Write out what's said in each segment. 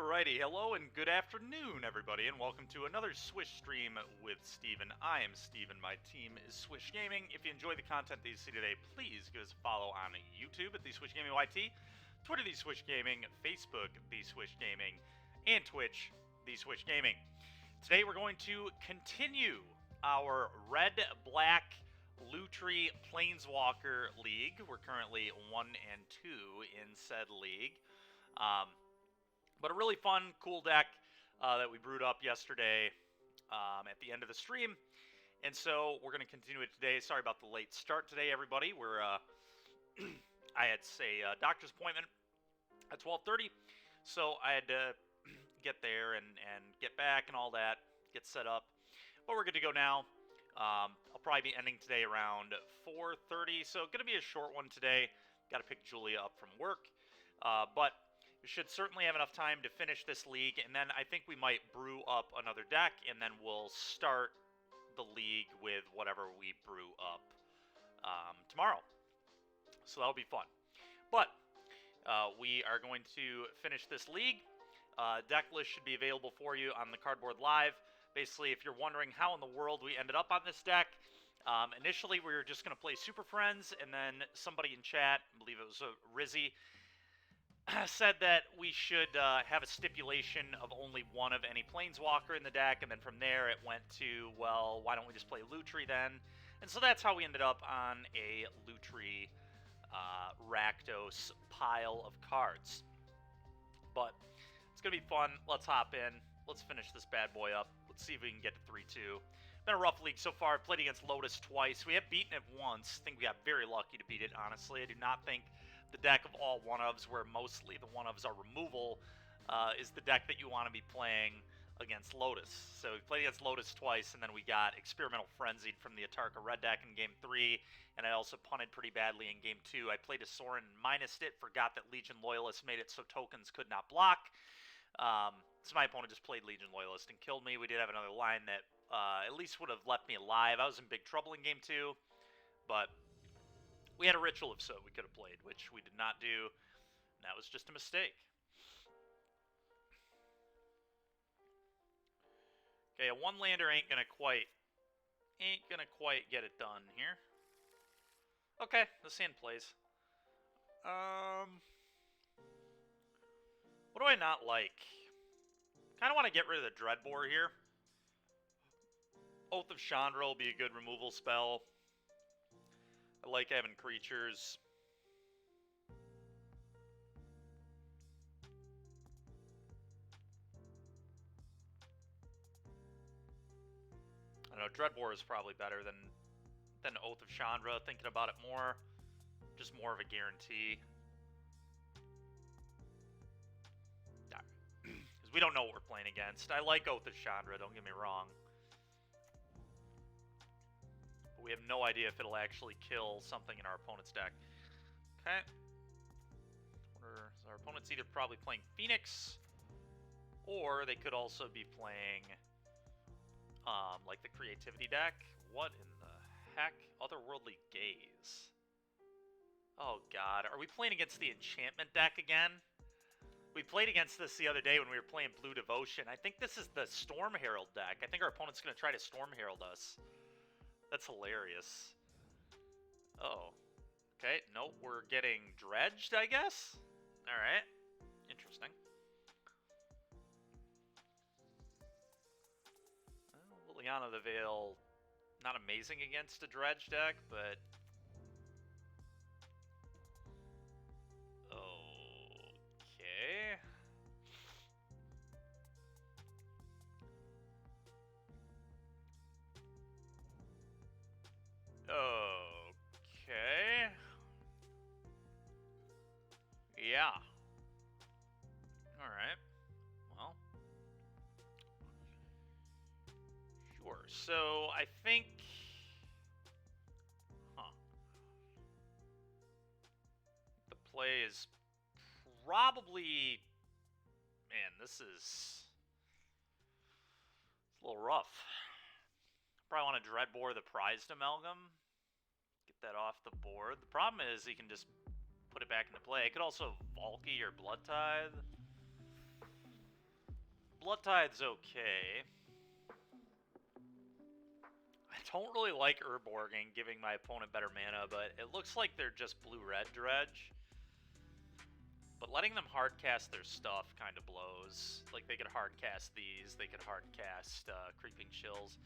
Alrighty, hello and good afternoon, everybody, and welcome to another Swish stream with Steven. I am Steven, my team is Swish Gaming. If you enjoy the content that you see today, please give us a follow on YouTube at The Swish Gaming YT, Twitter, The Swish Gaming, Facebook, The Swish Gaming, and Twitch, The Swish Gaming. Today we're going to continue our Red-Black Lutri Planeswalker League. We're currently 1-2 in said league. But a really fun, cool deck that we brewed up yesterday at the end of the stream. And so we're going to continue it today. Sorry about the late start today, everybody. I had a doctor's appointment at 12:30. So I had to get there and get back and all that, get set up. But we're good to go now. I'll probably be ending today around 4:30. So going to be a short one today. Got to pick Julia up from work. But we should certainly have enough time to finish this league, and then I think we might brew up another deck, and then we'll start the league with whatever we brew up tomorrow. So that'll be fun. But we are going to finish this league. Deck list should be available for you on the Cardboard Live. Basically, if you're wondering how in the world we ended up on this deck, initially we were just going to play Super Friends, and then somebody in chat, I believe it was Rizzy, said that we should have a stipulation of only one of any Planeswalker in the deck, and then from there it went to, well, why don't we just play Lutri then? And so that's how we ended up on a Lutri Rakdos pile of cards. But it's going to be fun. Let's hop in. Let's finish this bad boy up. Let's see if we can get to 3-2. Been a rough league so far. I've played against Lotus twice. We have beaten it once. I think we got very lucky to beat it, honestly. I do not think the deck of all one-ofs, where mostly the one-ofs are removal, is the deck that you want to be playing against Lotus. So we played against Lotus twice, and then we got Experimental Frenzied from the Atarka Red deck in Game 3, and I also punted pretty badly in Game 2. I played a Sorin and minused it, forgot that Legion Loyalist made it so tokens could not block. So my opponent just played Legion Loyalist and killed me. We did have another line that at least would have left me alive. I was in big trouble in Game 2, but we had a Ritual of Soot we could have played, which we did not do, and that was just a mistake. Okay, a one-lander ain't gonna quite get it done here. Okay, this hand plays. What do I not like? Kind of want to get rid of the Dreadbore here. Oath of Chandra will be a good removal spell. I like having creatures. I don't know, Dreadbore is probably better than Oath of Chandra, thinking about it more. Just more of a guarantee. Because we don't know what we're playing against. I like Oath of Chandra, don't get me wrong. We have no idea if it'll actually kill something in our opponent's deck. Okay. Our opponent's either probably playing Phoenix, or they could also be playing, like the Creativity deck. What in the heck? Otherworldly Gaze. Oh god, are we playing against the Enchantment deck again? We played against this the other day when we were playing Blue Devotion. I think this is the Storm Herald deck. I think our opponent's going to try to Storm Herald us. That's hilarious. Oh. Okay, nope, we're getting dredged, I guess? Alright. Interesting. Well, Liliana the Veil, not amazing against a dredge deck, but... Okay... Okay. Yeah. Alright. Well. Sure. So, I think... The play is probably... Man, this is... It's a little rough. Probably want to Dreadbore the Prized Amalgam. Get that off the board. The problem is he can just put it back into play. It could also Valky or Blood Tithe. Tide's okay. I don't really like Urborging, giving my opponent better mana, but it looks like they're just blue-red dredge. But letting them hardcast their stuff kind of blows. Like, they could hardcast these, they could hardcast Creeping Chills.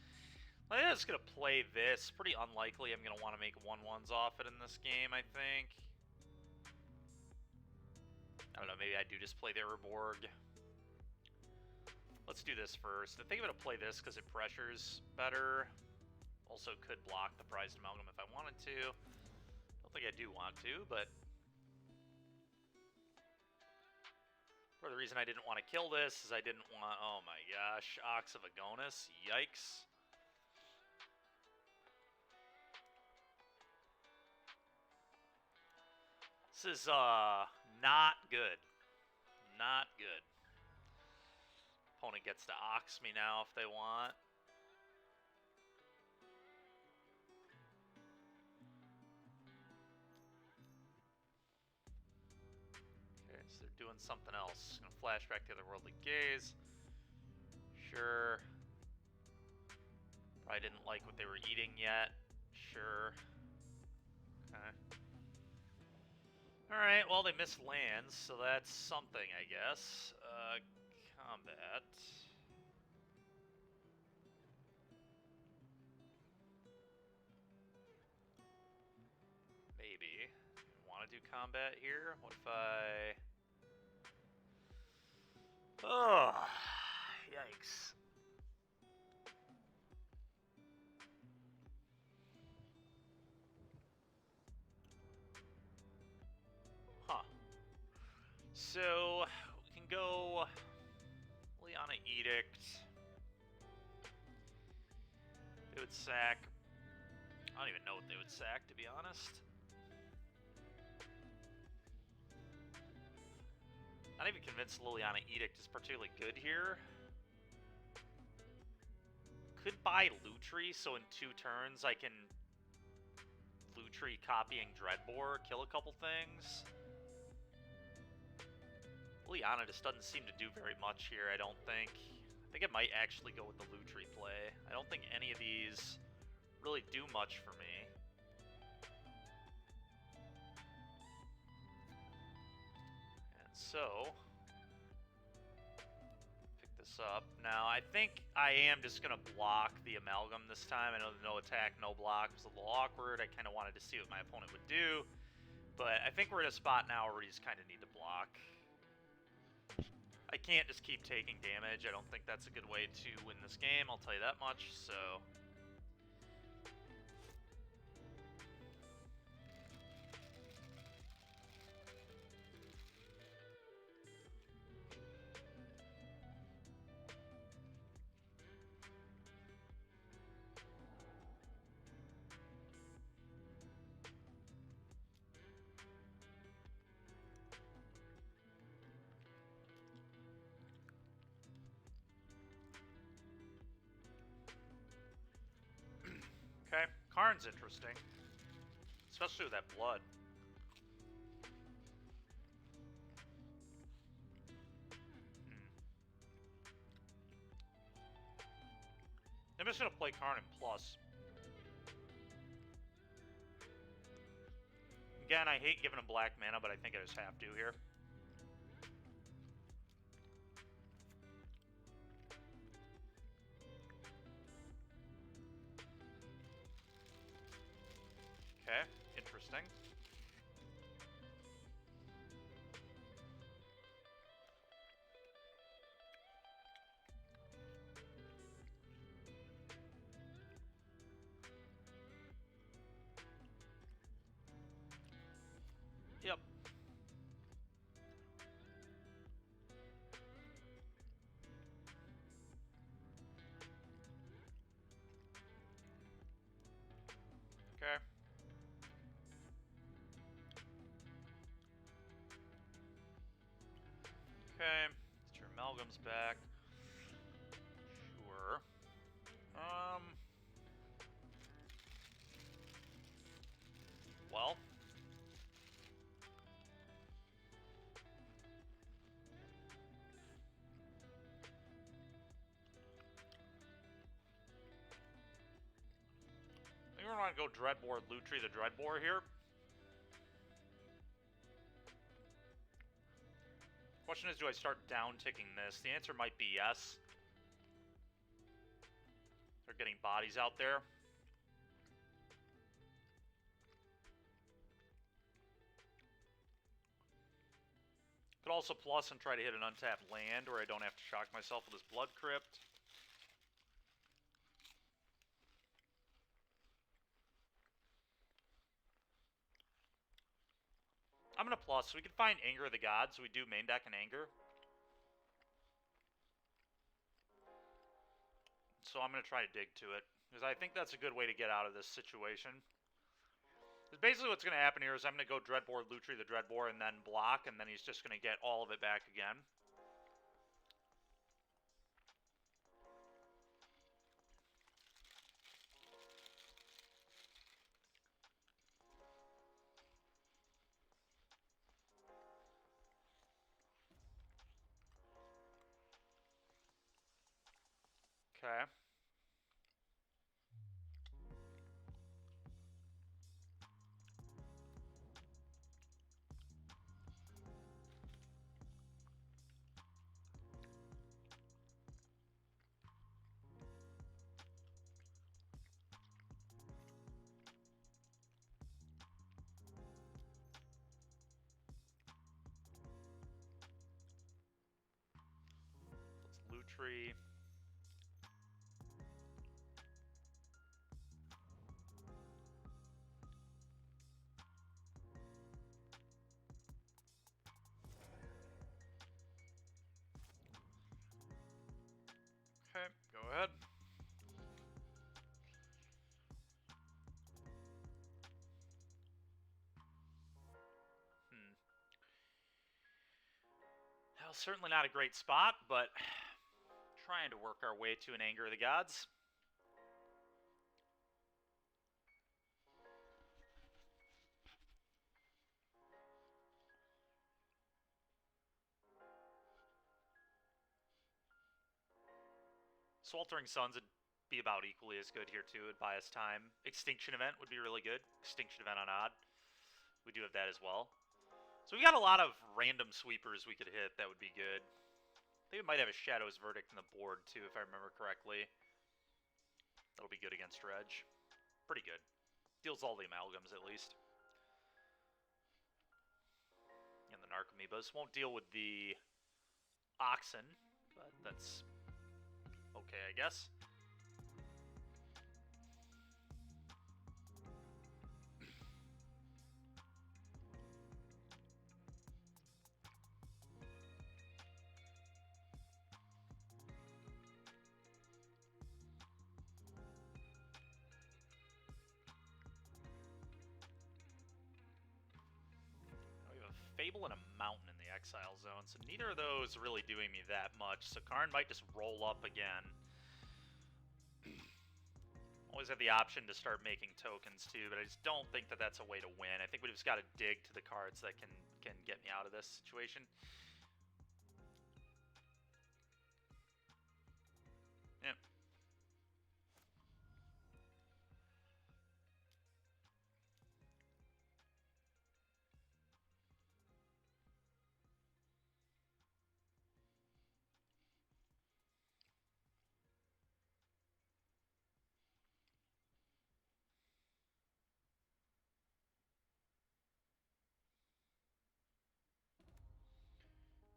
I'm just going to play this. Pretty unlikely I'm going to want to make 1/1s off it in this game, I think. I don't know, maybe I do just play the Urborg. Let's do this first. I think I'm going to play this because it pressures better. Also could block the Prized Amalgam if I wanted to. Don't think I do want to, but... For the reason I didn't want to kill this is I didn't want... Oh my gosh, Ox of Agonis. Yikes. This is, not good. Not good. Opponent gets to Ox me now if they want. Okay, so they're doing something else. Gonna flash back to the Worldly Gaze. Sure. Probably didn't like what they were eating yet. Sure. Okay. Alright, well, they missed lands, so that's something, I guess. Combat. Maybe. Want to do combat here? What if I... Oh, yikes. Huh. So, we can go Liana Edict. They would sack. I don't even know what they would sack, to be honest. Not even convinced Liliana Edict is particularly good here. Could buy Lutri, so in 2 turns I can Lutri copying Dreadbore, kill a couple things. Liliana just doesn't seem to do very much here, I don't think. I think it might actually go with the Lutri play. I don't think any of these really do much for me. And so, pick this up. Now, I think I am just going to block the Amalgam this time. I know the no attack, no block was a little awkward. I kind of wanted to see what my opponent would do. But I think we're in a spot now where we just kind of need to block. I can't just keep taking damage. I don't think that's a good way to win this game, I'll tell you that much, so... Okay, Karn's interesting. Especially with that blood. I'm just gonna play Karn in plus. Again, I hate giving him black mana, but I think I just have to here. Okay, interesting. Yep. Okay. Okay, get your amalgams back. Sure. Well. trying to go Dreadbore Lutri the Dreadbore here. Question is, do I start down-ticking this? The answer might be yes. They're getting bodies out there. Could also plus and try to hit an untapped land where I don't have to shock myself with this Blood Crypt. I'm going to plus, so we can find Anger of the Gods, so we do main deck in Anger. So I'm going to try to dig to it, because I think that's a good way to get out of this situation. Because basically what's going to happen here is I'm going to go Dreadbore, Lutri the Dreadbore, and then block, and then he's just going to get all of it back again. Okay. Let's Lutri. Okay, go ahead. Well, certainly not a great spot, but trying to work our way to an Anger of the Gods. Sweltering Suns would be about equally as good here, too. It'd buy us time. Extinction Event would be really good. Extinction Event on odd. We do have that as well. So we got a lot of random sweepers we could hit that would be good. I think we might have a Shadow's Verdict in the board, too, if I remember correctly. That'll be good against Reg. Pretty good. Deals all the amalgams, at least. And the Narcomoebas. Won't deal with the Oxen, but that's okay, I guess. Fable and a Mountain in the Exile Zone, so neither of those really doing me that much, so Karn might just roll up again. Always have the option to start making tokens too, but I just don't think that that's a way to win. I think we just got to dig to the cards that can get me out of this situation. Yeah.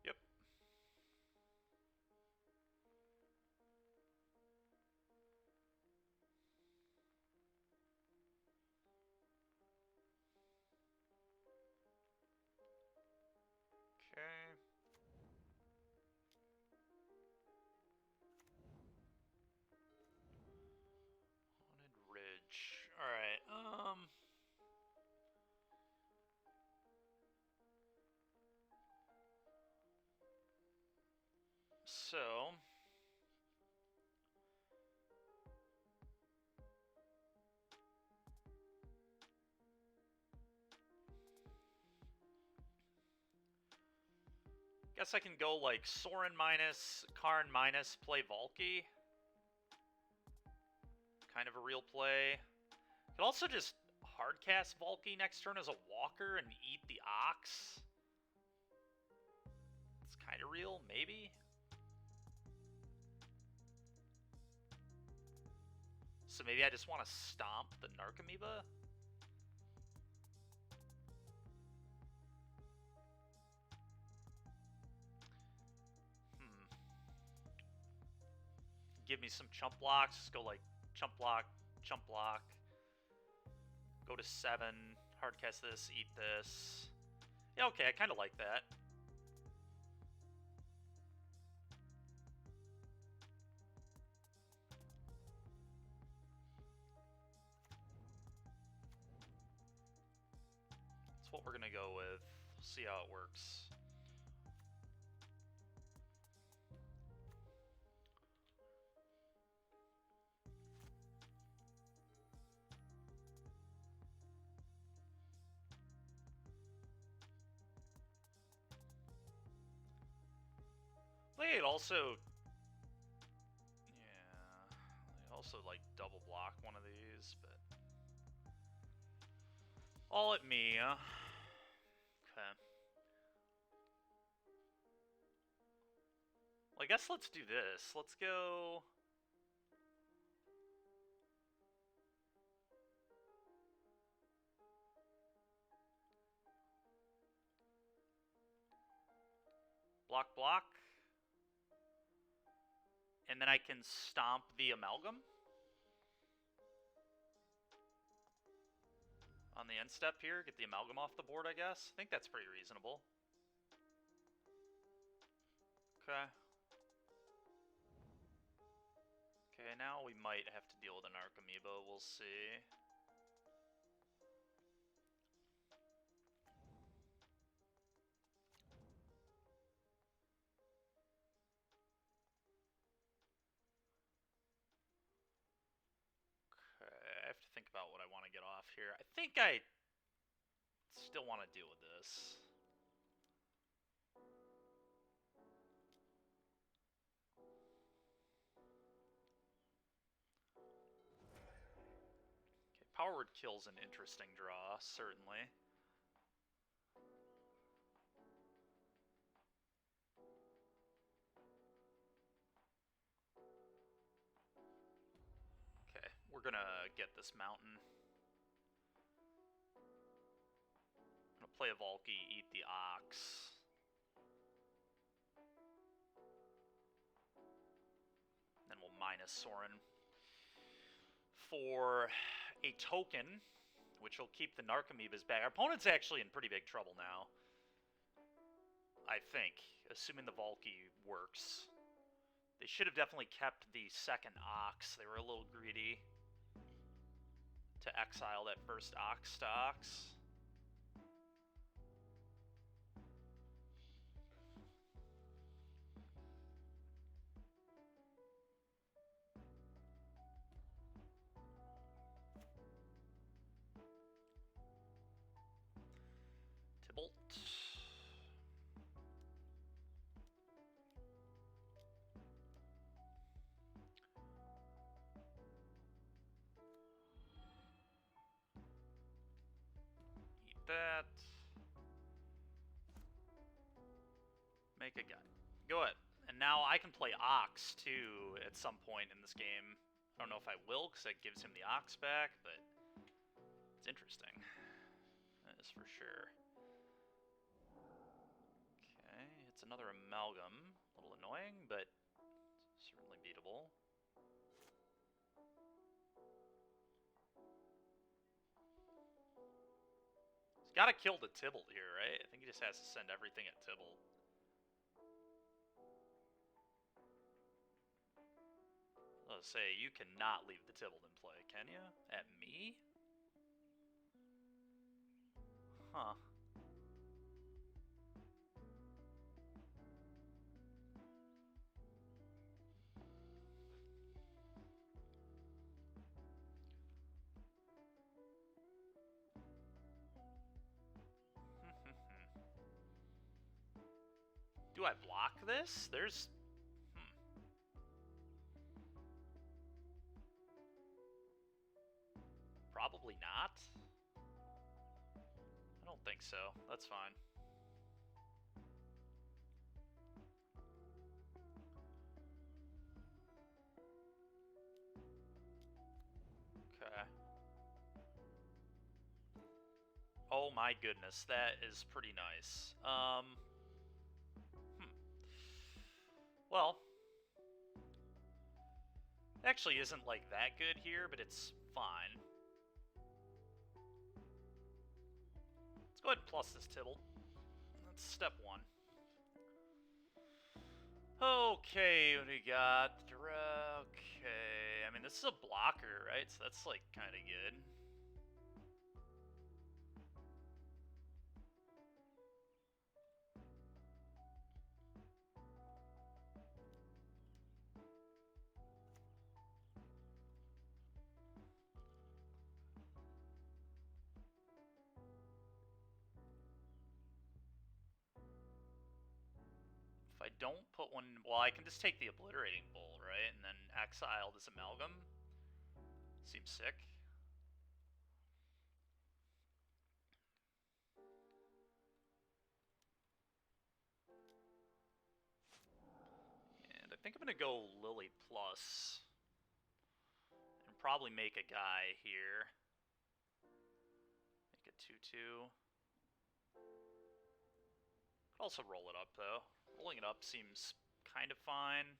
Yep. Okay. Haunted Ridge. Alright, so guess I can go like Sorin minus, Karn minus, play Valky. Kind of a real play. Could Could also just hardcast Valky next turn as a walker and eat the Ox. It's kind of real, maybe? So maybe I just want to stomp the Narcomoeba? Give me some chump blocks. Just go like chump block, go to 7, hardcast this, eat this. Yeah, okay, I kind of like that. That's what we're gonna go with. See how it works. They also, yeah, they also like double block one of these, but all at me, huh? Okay. Well, I guess let's do this. Let's go. Block, block. And then I can stomp the Amalgam on the end step here. Get the Amalgam off the board, I guess. I think that's pretty reasonable. Okay. Okay, now we might have to deal with an Narcomoeba. We'll see. Okay, I have to think about what I want to get off here. I think I still want to deal with this. Okay, Power Word Kill's an interesting draw, certainly. Okay, we're gonna get this mountain. I'm gonna play a Valky, eat the Ox. Then we'll minus Sorin for a token, which will keep the Narcomoebas back. Our opponent's actually in pretty big trouble now, I think, assuming the Valky works. They should have definitely kept the second Ox. They were a little greedy to exile that first Ox to Ox. Tybalt. Eat that. Make a gun. Go ahead. And now I can play Ox, too, at some point in this game. I don't know if I will, because that gives him the Ox back, but it's interesting. That is for sure. Okay, it's another Amalgam. A little annoying, but certainly beatable. He's got to kill the Tybalt here, right? I think he just has to send everything at Tybalt. Let's say, you cannot leave the Tybalt in play, can you? At me? Huh. Do I block this? There's... Probably not. I don't think so. That's fine. Okay. Oh my goodness, that is pretty nice. Well, it actually isn't like that good here, but it's fine. Let's go ahead and plus this Tibble. That's step one. Okay, what do we got? Okay, I mean, this is a blocker, right? So that's, like, kind of good. If I don't put one... Well, I can just take the Obliterating Bolt, right? And then exile this Amalgam. Seems sick. And I think I'm going to go Lily Plus. And probably make a guy here. Make a 2-2. Could also roll it up, though. Rolling it up seems kind of fine.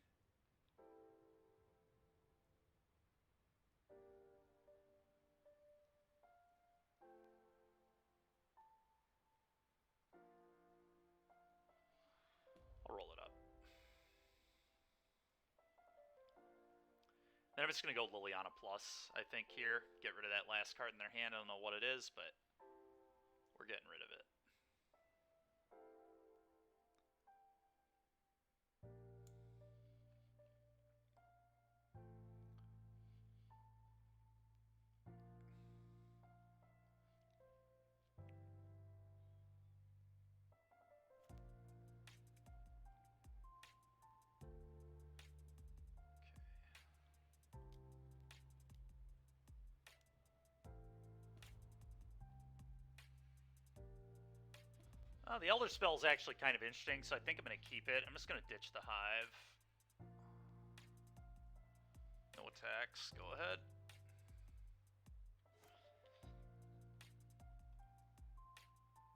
I'll roll it up. Then I'm just going to go Liliana Plus, I think, here. Get rid of that last card in their hand. I don't know what it is, but we're getting rid of it. The Elder Spell is actually kind of interesting, so I think I'm going to keep it. I'm just going to ditch the Hive. No attacks. Go ahead.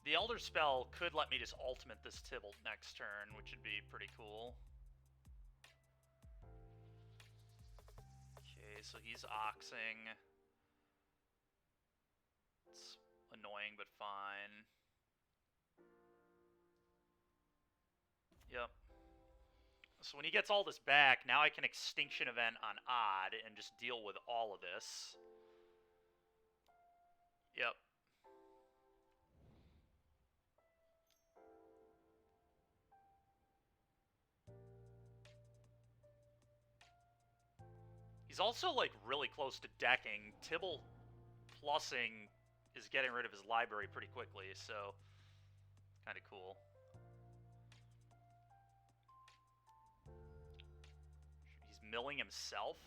The Elder Spell could let me just ultimate this Tybalt next turn, which would be pretty cool. Okay, so he's Oxing. It's annoying, but fine. Yep. So when he gets all this back, now I can Extinction Event on Odd and just deal with all of this. Yep. He's also, like, really close to decking. Tybalt plussing is getting rid of his library pretty quickly, so kind of cool. He's milling himself?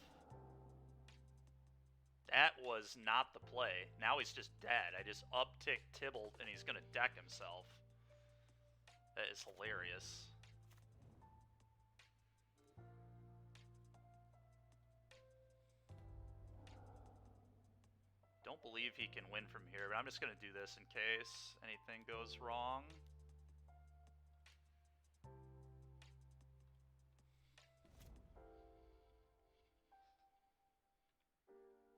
That was not the play. Now he's just dead. I just uptick Tybalt and he's going to deck himself. That is hilarious. Don't believe he can win from here, but I'm just going to do this in case anything goes wrong.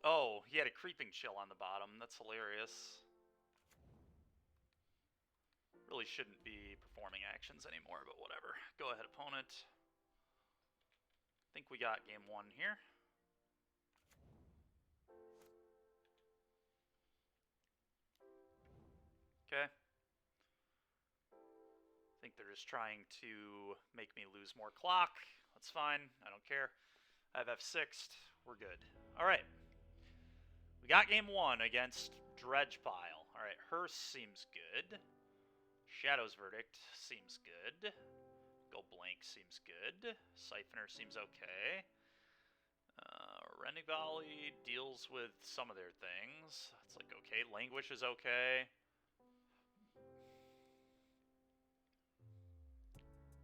Oh, he had a Creeping Chill on the bottom. That's hilarious. Really shouldn't be performing actions anymore, but whatever. Go ahead, opponent. I think we got game one here. Okay. I think they're just trying to make me lose more clock. That's fine. I don't care. I have F6'd. We're good. All right. We got game one against Dredgepile. All right. Hearse seems good. Shadow's Verdict seems good. Go Blank seems good. Siphoner seems okay. Renegali deals with some of their things. It's like, okay, Languish is okay.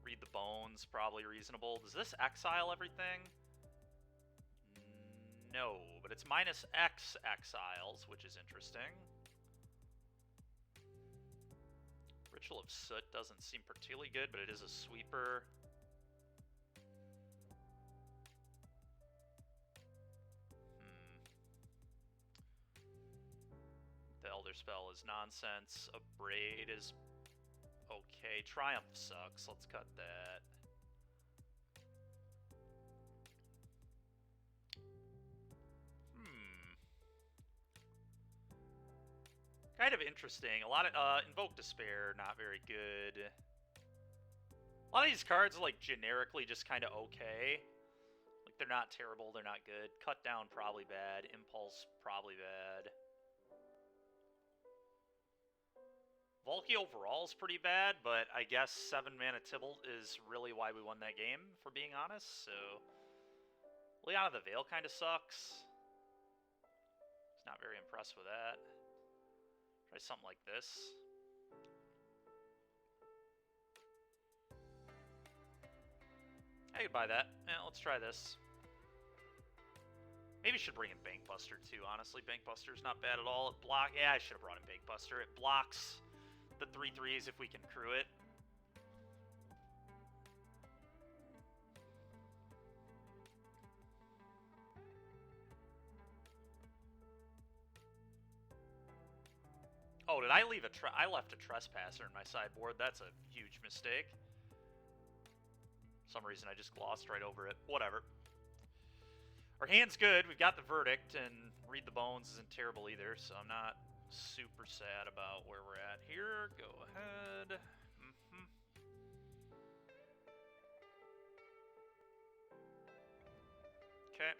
Read the Bones, probably reasonable. Does this exile everything? No, but it's -X exiles, which is interesting. Ritual of Soot doesn't seem particularly good, but it is a sweeper. The Elder Spell is nonsense. Abrade is okay. Triumph sucks. Let's cut that. Kind of interesting. A lot of Invoke Despair, not very good. A lot of these cards are like generically just kind of okay. Like they're not terrible, they're not good. Cut Down probably bad. Impulse probably bad. Volky overall is pretty bad, but I guess 7-mana Tibalt is really why we won that game, for being honest, so... Leon of the Veil kind of sucks. Just not very impressed with that. Try something like this. I could buy that. Yeah, let's try this. Maybe should bring in Bankbuster too, honestly. Bankbuster's not bad at all. It yeah, I should have brought in Bankbuster. It blocks the 3/3s if we can crew it. Oh, did I leave I left a Trespasser in my sideboard. That's a huge mistake. For some reason I just glossed right over it. Whatever. Our hand's good. We've got the Verdict, and Read the Bones isn't terrible either, so I'm not super sad about where we're at here. Go ahead. Okay.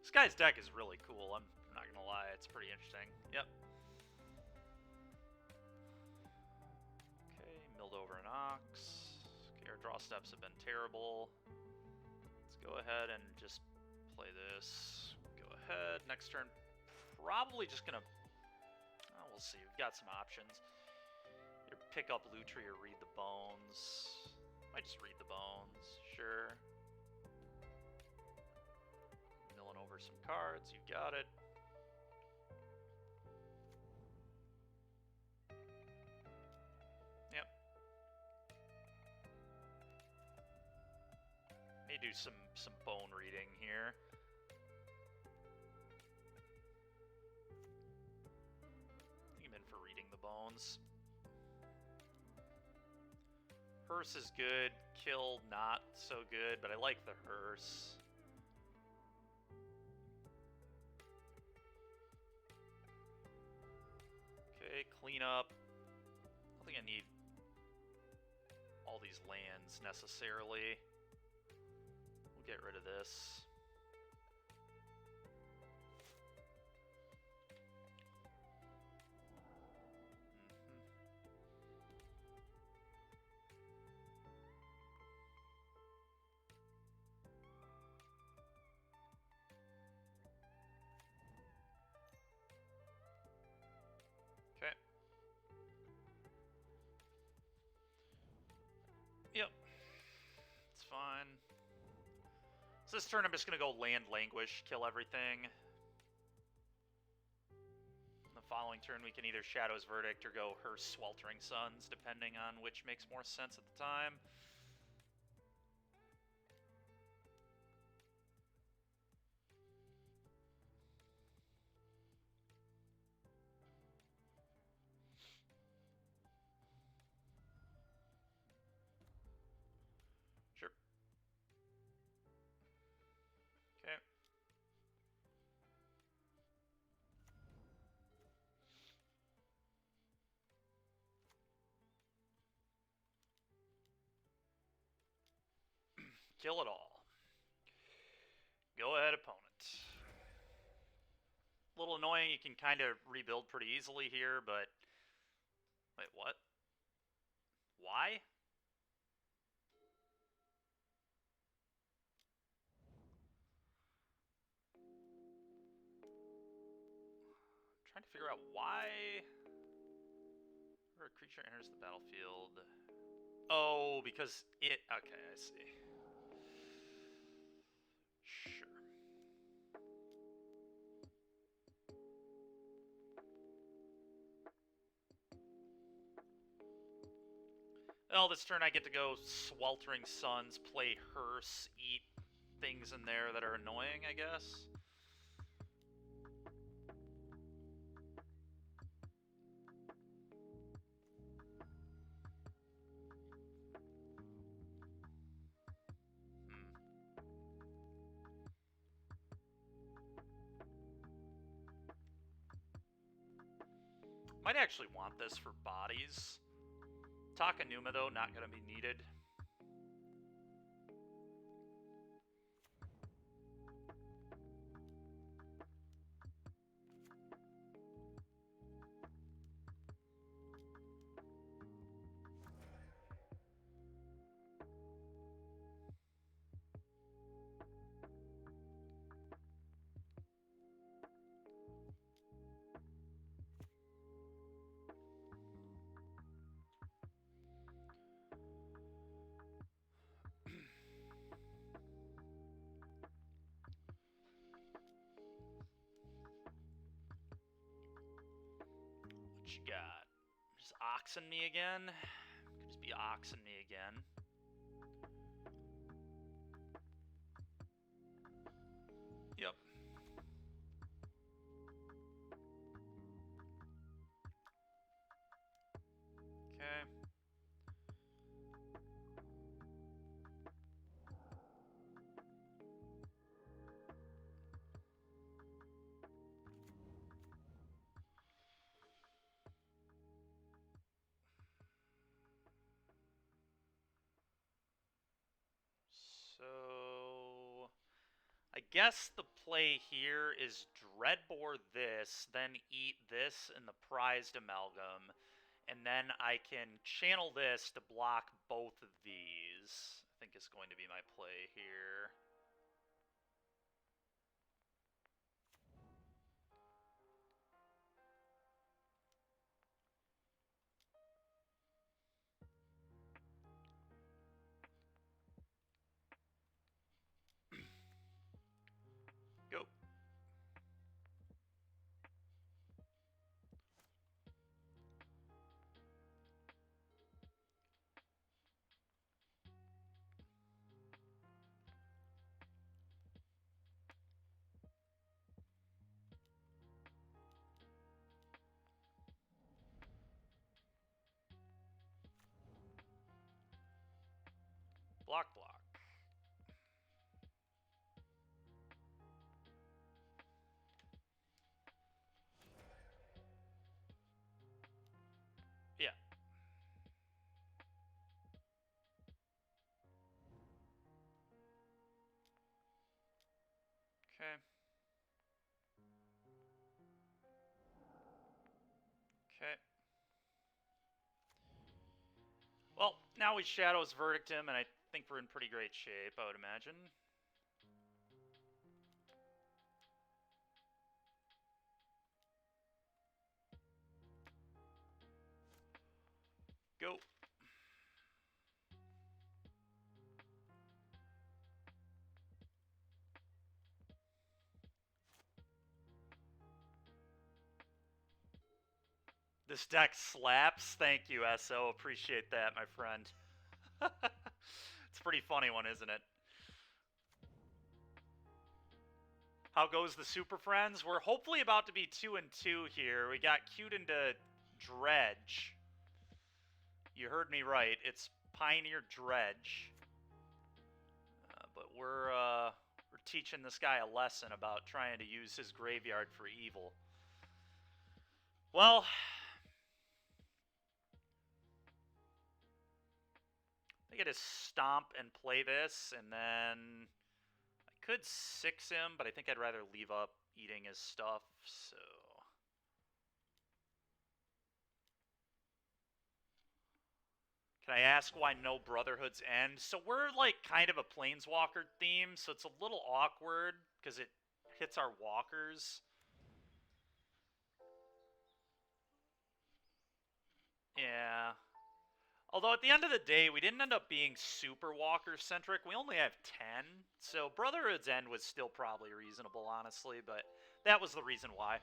This guy's deck is really cool. I'm not gonna lie, it's pretty interesting. Yep. Okay, milled over an Ox. Okay, our draw steps have been terrible. Let's go ahead and just play this. Go ahead. Next turn, probably just gonna... Oh, we'll see. We've got some options. Either pick up Lutri or Read the Bones. Might just Read the Bones. Sure. Milling over some cards. You got it. Yep. May do some bone reading here. I think I'm in for Reading the Bones. Hearse is good. Kill, not so good, but I like the Hearse. Okay, clean up. I don't think I need all these lands necessarily. We'll get rid of this. Okay. Yep. It's fine. So this turn I'm just going to go land Languish, kill everything. The following turn we can either Shadow's Verdict or go Hearse Sweltering Suns, depending on which makes more sense at the time. Sure. Okay. Kill it all. Go ahead, opponent. A little annoying, you can kind of rebuild pretty easily here, but... Wait, what? Why? figure out why... Where a creature enters the battlefield... Oh, because it... Okay, I see. Sure. Well, this turn I get to go Sweltering Suns, play Hearse, eat things in there that are annoying, I guess. Might actually want this for bodies. Takanuma, though, not going to be needed. What you got? Just oxen me again? Could just be oxen me again. Yep. Okay. So... I guess the play here is Dreadbore this, then eat this in the Prized Amalgam, and then I can channel this to block both of these. I think is going to be my play here. Go. Block, block. Yeah. Okay. Okay. Well, now we Shadow's Verdict him, and I think we're in pretty great shape, I would imagine. Go. This deck slaps. Thank you, SO. Appreciate that, my friend. It's a pretty funny one, isn't it? How goes the Super Friends? We're hopefully about to be 2-2 here. We got queued into Dredge. You heard me right. It's Pioneer Dredge. But we're teaching this guy a lesson about trying to use his graveyard for evil. Well, I get to stomp and play this, and then I could 6 him, but I think I'd rather leave up eating his stuff, so... Can I ask why no Brotherhoods end? So we're like kind of a Planeswalker theme, so it's a little awkward because it hits our walkers. Yeah. Although at the end of the day, we didn't end up being super Walker-centric. We only have 10, so Brotherhood's End was still probably reasonable, honestly, but that was the reason why.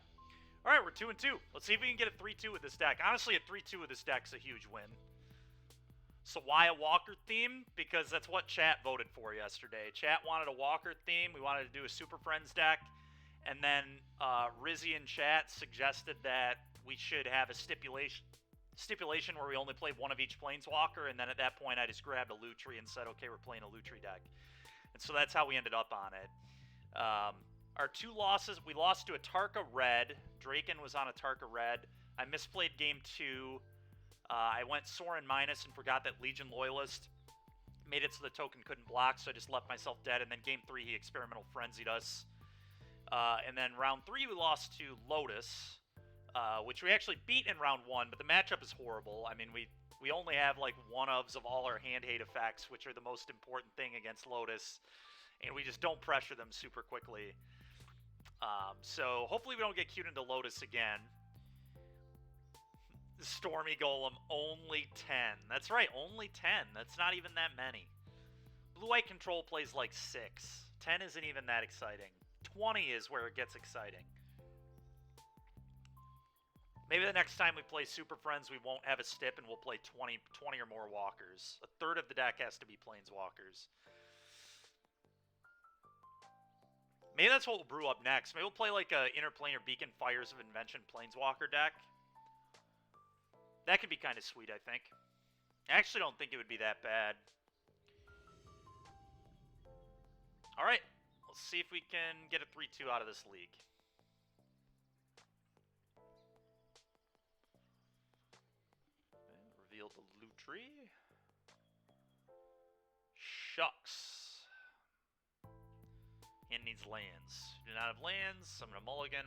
All right, we're 2-2. Let's see if we can get a 3-2 with this deck. Honestly, a 3-2 with this deck's a huge win. So why a Walker theme? Because that's what chat voted for yesterday. Chat wanted a Walker theme. We wanted to do a Super Friends deck. And then Rizzy in chat suggested that we should have a stipulation where we only play one of each Planeswalker, and then at that point I just grabbed a Lutri and said, okay, we're playing a Lutri deck. And so that's how we ended up on it. Our two losses, we lost to a Tarka Red. Draken was on a Tarka Red. I misplayed game 2. I went Sorin minus and forgot that Legion Loyalist made it so the token couldn't block, so I just left myself dead. And then game 3, he Experimental Frenzied us. And then round 3, we lost to Lotus, which we actually beat in round 1, but the matchup is horrible. I mean, we only have like one-ofs of all our hand hate effects, which are the most important thing against Lotus, and we just don't pressure them super quickly. So hopefully we don't get queued into Lotus again. Stormy Golem, only 10. That's right, only 10. That's not even that many. Blue-White Control plays like 6. 10 isn't even that exciting. 20 is where it gets exciting. Maybe the next time we play Super Friends, we won't have a stip and we'll play 20 or more walkers. A third of the deck has to be Planeswalkers. Maybe that's what we'll brew up next. Maybe we'll play like a Interplanar Beacon Fires of Invention Planeswalker deck. That could be kind of sweet, I think. I actually don't think it would be that bad. Alright, let's see if we can get a 3-2 out of this league. And reveal the Lutri. Shucks. Hand needs lands. Do not have lands, so I'm going to mulligan.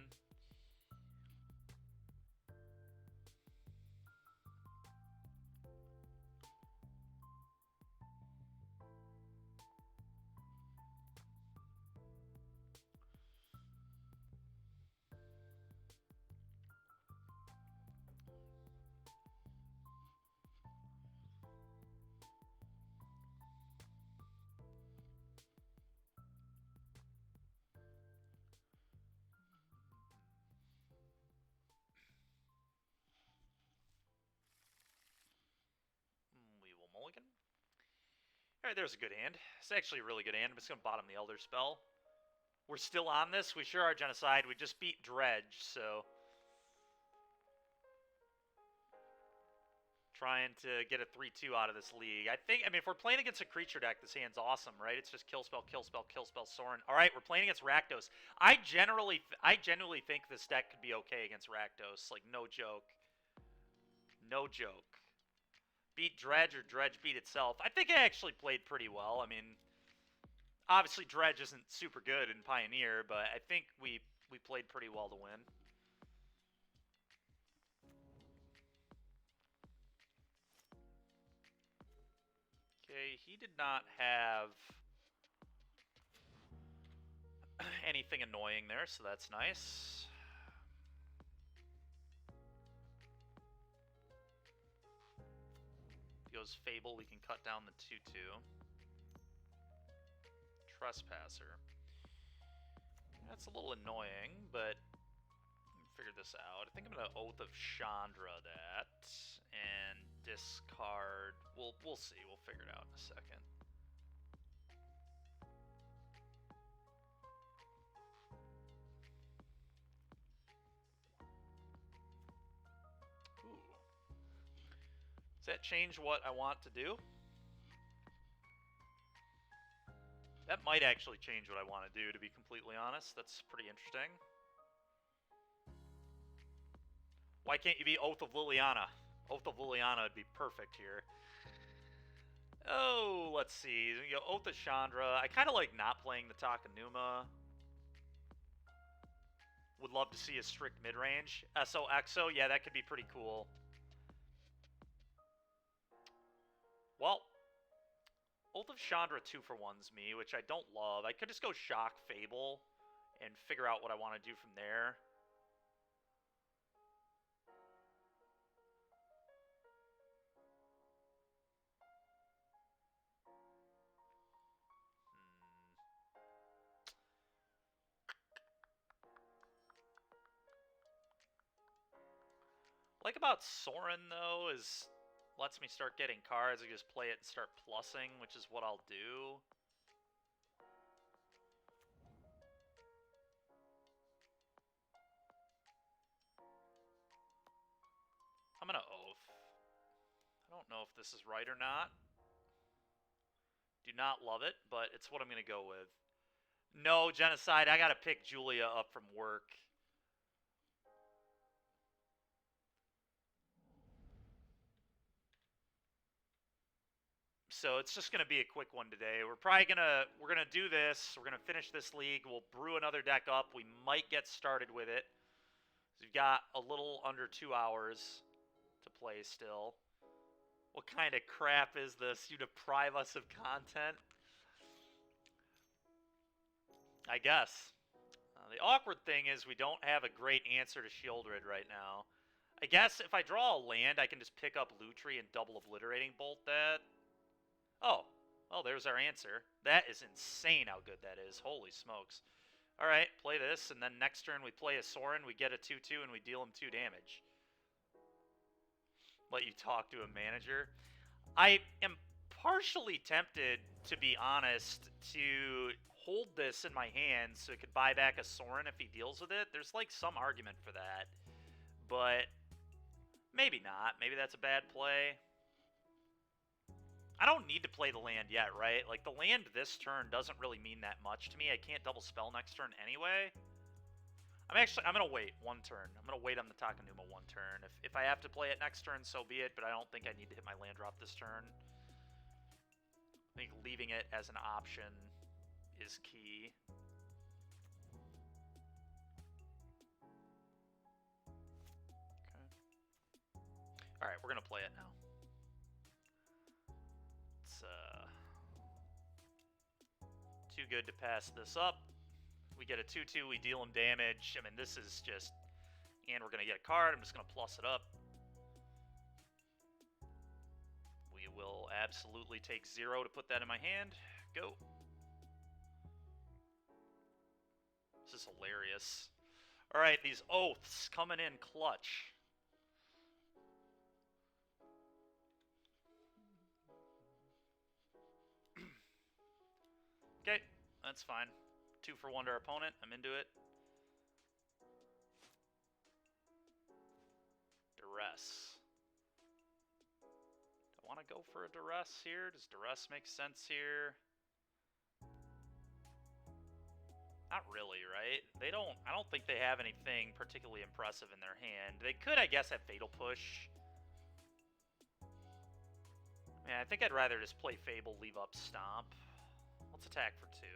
We will mulligan. Alright, there's a good hand. It's actually a really good hand. I'm just going to bottom the Elder Spell. We're still on this. We sure are Genocide. We just beat Dredge, so... Trying to get a 3-2 out of this league. I mean, if we're playing against a creature deck, this hand's awesome, right? It's just kill spell, kill spell, kill spell, Sorin. Alright, we're playing against Rakdos. I genuinely think this deck could be okay against Rakdos. Like, no joke. No joke. Beat Dredge or Dredge beat itself. I think I actually played pretty well. I mean, obviously Dredge isn't super good in Pioneer, but I think we played pretty well to win. Okay, he did not have anything annoying there, so that's nice. If he goes Fable, we can cut down the 2-2. Trespasser. That's a little annoying, but figure this out. I think I'm gonna Oath of Chandra that and discard. We'll see. We'll figure it out in a second. Ooh. Does that change what I want to do? That might actually change what I want to do, to be completely honest. That's pretty interesting. Why can't you be Oath of Liliana? Oath of Liliana would be perfect here. Oh, let's see. You know, Oath of Chandra. I kind of like not playing the Takenuma. Would love to see a strict mid-range. SO Exo, yeah, that could be pretty cool. Well, Oath of Chandra 2-for-1's me, which I don't love. I could just go Shock Fable and figure out what I want to do from there. like about Sorin, though, is lets me start getting cards. I can just play it and start plussing, which is what I'll do. I'm gonna oath. I don't know if this is right or not. Do not love it, but it's what I'm gonna go with. No, Genocide, I gotta pick Julia up from work. So it's just gonna be a quick one today. We're gonna do this. We're gonna finish this league. We'll brew another deck up. We might get started with it. So we've got a little under 2 hours to play still. What kind of crap is this? You deprive us of content? I guess. The awkward thing is we don't have a great answer to Shieldred right now. I guess if I draw a land, I can just pick up Lutri and double Obliterating Bolt that. Oh, there's our answer. That is insane how good that is. Holy smokes. Alright, play this, and then next turn we play a Sorin, we get a 2-2, and we deal him 2 damage. Let you talk to a manager. I am partially tempted, to be honest, to hold this in my hand so it could buy back a Sorin if he deals with it. There's like some argument for that, but maybe not. Maybe that's a bad play. I don't need to play the land yet, right? Like, the land this turn doesn't really mean that much to me. I can't double spell next turn anyway. I'm going to wait one turn. I'm going to wait on the Takenuma one turn. If I have to play it next turn, so be it, but I don't think I need to hit my land drop this turn. I think leaving it as an option is key. Okay. Alright, we're going to play it now. It's too good to pass this up. We get a 2-2, we deal him damage. I mean, this is just... And we're going to get a card. I'm just going to plus it up. We will absolutely take 0 to put that in my hand. Go. This is hilarious. Alright, these oaths coming in clutch. Okay, that's fine. 2 for 1 to our opponent. I'm into it. Duress. Do I want to go for a Duress here? Does Duress make sense here? Not really, right? I don't think they have anything particularly impressive in their hand. They could, I guess, have Fatal Push. Man, I think I'd rather just play Fable, leave up Stomp. Let's attack for 2.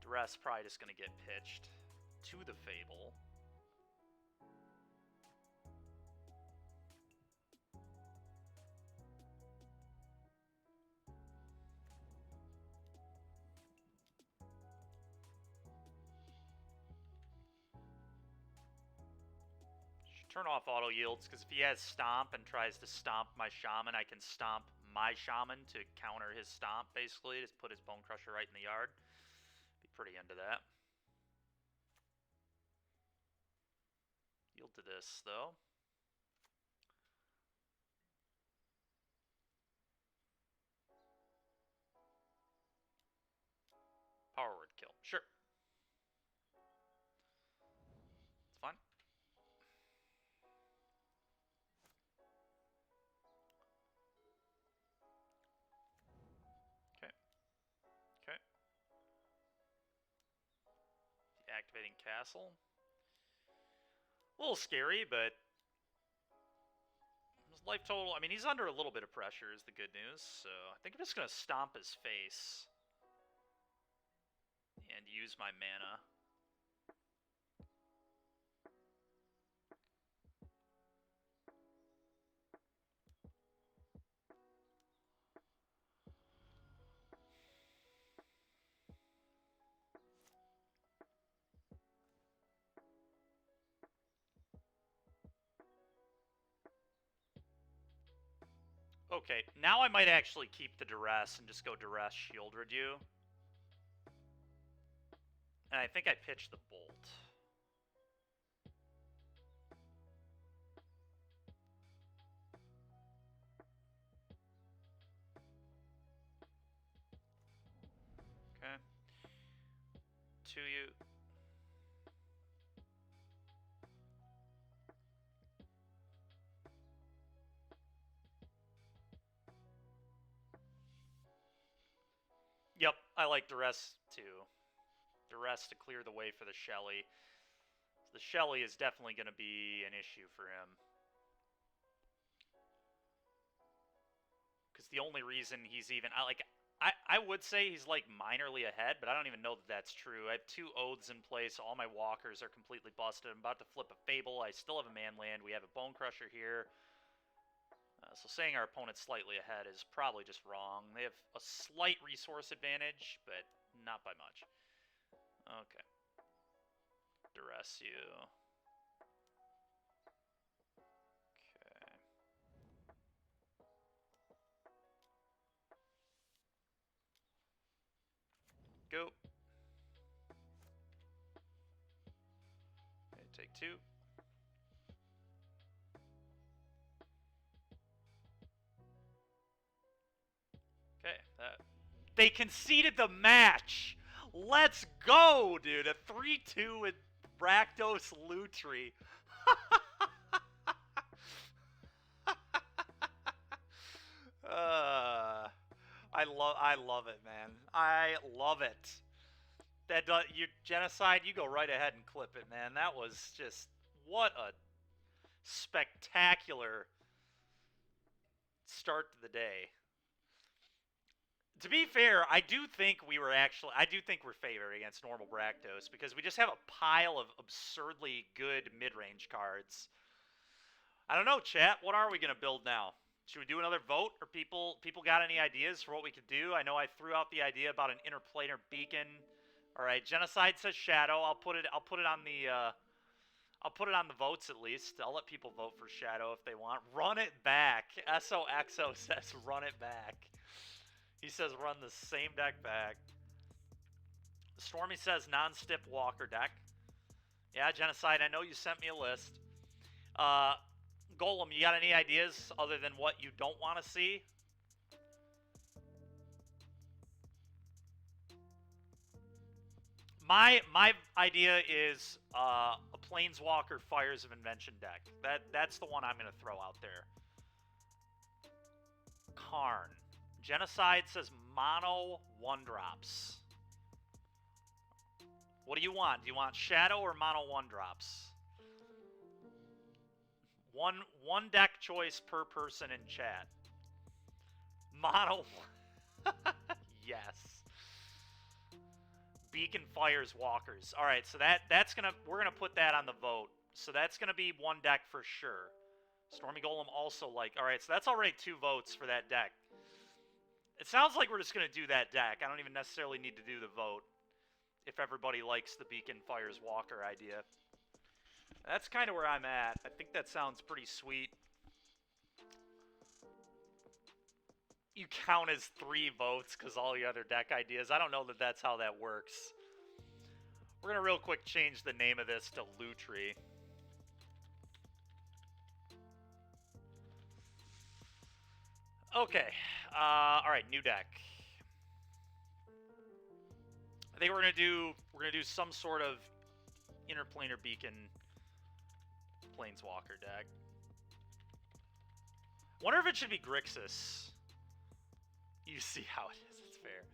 Duress probably just going to get pitched to the Fable. Turn off auto yields, because if he has Stomp and tries to stomp my Shaman, I can stomp my Shaman to counter his Stomp, basically. Just put his Bone Crusher right in the yard. Be pretty into that. Yield to this, though. Power Word kill. Sure. It's fine. Okay. Okay. Activating Castle. A little scary, but his life total, I mean, he's under a little bit of pressure is the good news, so I think I'm just going to stomp his face and use my mana. Okay, now I might actually keep the Duress and just go Duress Shieldred you. And I think I pitched the bolt. Okay. To you. Yep, I like Duress too. Duress to clear the way for the Shelly. The Shelly is definitely going to be an issue for him. Because the only reason he's even... I would say he's like minorly ahead, but I don't even know that that's true. I have 2 Oaths in place. All my walkers are completely busted. I'm about to flip a Fable. I still have a Manland. We have a Bone Crusher here. So saying our opponent's slightly ahead is probably just wrong. They have a slight resource advantage, but not by much. Okay. Duress you. Okay. Go. Okay, take 2. Okay, they conceded the match. Let's go, dude. A 3-2 with Rakdos Lutri. I love it, man. I love it. That you genocide, you go right ahead and clip it, man. That was just what a spectacular start to the day. To be fair, I do think we're favored against normal Rakdos because we just have a pile of absurdly good mid-range cards. I don't know, chat. What are we gonna build now? Should we do another vote, or people got any ideas for what we could do? I know I threw out the idea about an interplanar beacon. All right, genocide says shadow. I'll put it on the votes at least. I'll let people vote for shadow if they want. Run it back. SOXO says run it back. He says run the same deck back. Stormy says non-stip walker deck. Yeah, genocide. I know you sent me a list. Golem, you got any ideas other than what you don't want to see? My idea is a Planeswalker Fires of Invention deck. That's the one I'm going to throw out there. Karn. Genocide says mono 1-drops. What do you want? Do you want Shadow or mono 1-drops? One deck choice per person in chat. Mono. Yes. Beacon fires walkers. All right, so we're gonna put that on the vote. So that's gonna be one deck for sure. Stormy Golem also like. All right, so that's already 2 votes for that deck. It sounds like we're just gonna do that deck. I don't even necessarily need to do the vote if everybody likes the Beacon fires walker idea. That's kind of where I'm at. I think that sounds pretty sweet. You count as 3 votes because all the other deck ideas. I don't know that that's how that works. We're going to real quick change the name of this to Lutri. Okay. Alright, new deck. I think we're gonna do some sort of interplanar beacon Planeswalker deck. Wonder if it should be Grixis. You see how it is, it's fair.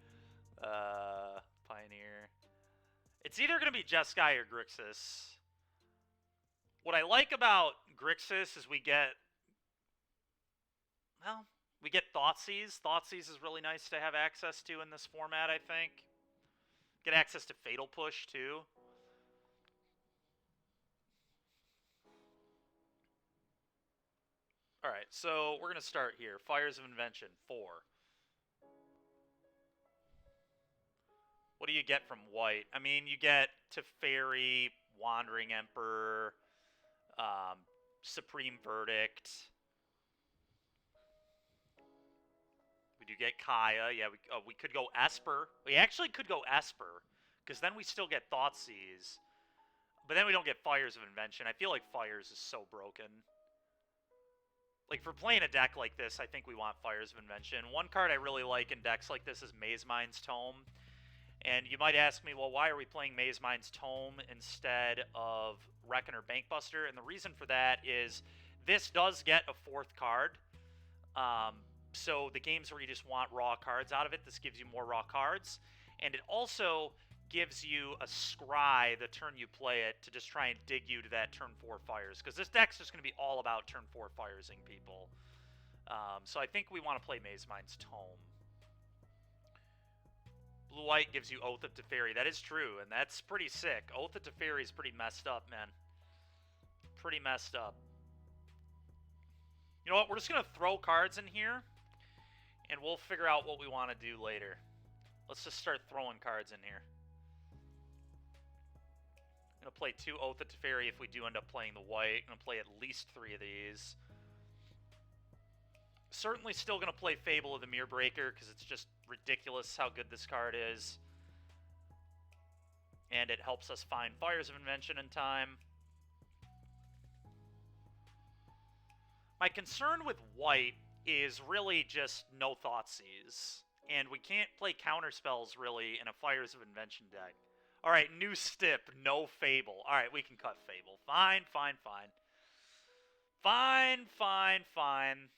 Pioneer. It's either going to be Jeskai or Grixis. What I like about Grixis is we get Thoughtseize. Thoughtseize is really nice to have access to in this format, I think. Get access to Fatal Push, too. Alright, so we're going to start here. Fires of Invention, 4. What do you get from white? I mean, you get Teferi, Wandering Emperor, Supreme Verdict. We do get Kaya. Yeah, we could go Esper. We actually could go Esper, Because then we still get Thoughtseize. But then we don't get Fires of Invention. I feel like Fires is so broken. Like, for playing a deck like this, I think we want Fires of Invention. One card I really like in decks like this is Maze Mind's Tome. And you might ask me, well, why are we playing Maze Mind's Tome instead of Reckoner Bankbuster? And the reason for that is this does get a 4th card. So the games where you just want raw cards out of it, this gives you more raw cards. And it also gives you a scry the turn you play it to just try and dig you to that turn 4 fires. Because this deck's just going to be all about turn 4 firesing people. So I think we want to play Maze Mind's Tome. Blue-white gives you Oath of Teferi. That is true, and that's pretty sick. Oath of Teferi is pretty messed up, man. Pretty messed up. You know what? We're just going to throw cards in here, and we'll figure out what we want to do later. Let's just start throwing cards in here. I'm going to play 2 Oath of Teferi if we do end up playing the white. I'm going to play at least 3 of these. Certainly still going to play Fable of the Mirror Breaker because it's just ridiculous how good this card is. And it helps us find Fires of Invention in time. My concern with white is really just no Thoughtseize. And we can't play counterspells really in a Fires of Invention deck. Alright, new stip, no Fable. Alright, we can cut Fable. Fine, fine, fine. Fine, fine, fine.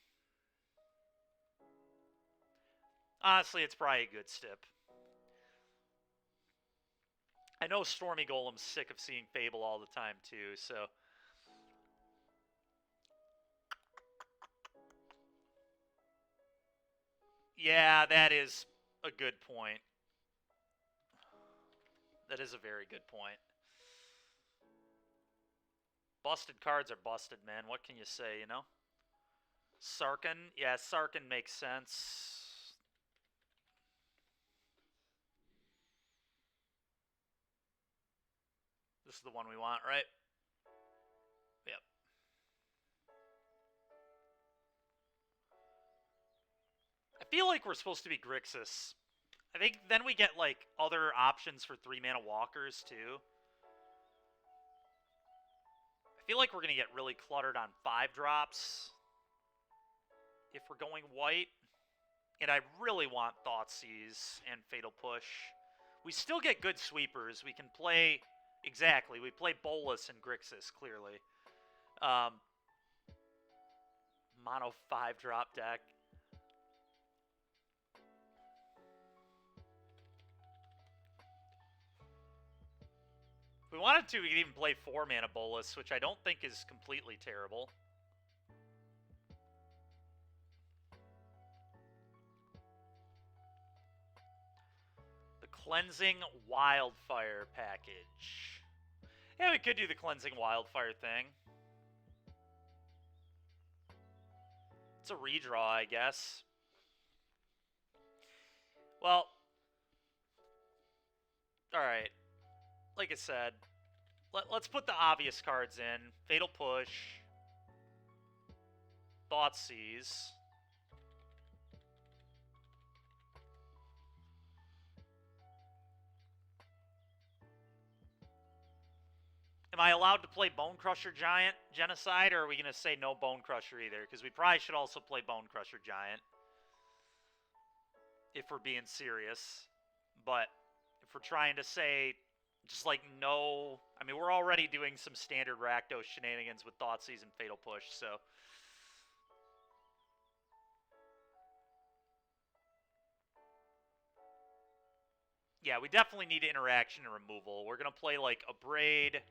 Honestly, it's probably a good stip. I know Stormy Golem's sick of seeing Fable all the time, too, so... Yeah, that is a good point. That is a very good point. Busted cards are busted, man. What can you say, you know? Sarkhan? Yeah, Sarkhan makes sense. This is the one we want, right? Yep. I feel like we're supposed to be Grixis. I think then we get, like, other options for 3-mana walkers, too. I feel like we're going to get really cluttered on 5-drops if we're going white. And I really want Thoughtseize and Fatal Push. We still get good sweepers. We can play... Exactly, we play Bolas and Grixis, clearly. Mono 5-drop deck. If we wanted to, we could even play 4-mana Bolas, which I don't think is completely terrible. The Cleansing Wildfire package. Yeah, we could do the Cleansing Wildfire thing. It's a redraw, I guess. Well, alright. Like I said, let's put the obvious cards in. Fatal Push. Thoughtseize. Am I allowed to play Bone Crusher Giant Genocide, or are we going to say no Bone Crusher either? Because we probably should also play Bone Crusher Giant. If we're being serious. But if we're trying to say just like no... I mean, we're already doing some standard Rakdos shenanigans with Thoughtseize and Fatal Push, so... Yeah, we definitely need interaction and removal. We're going to play like a Braid...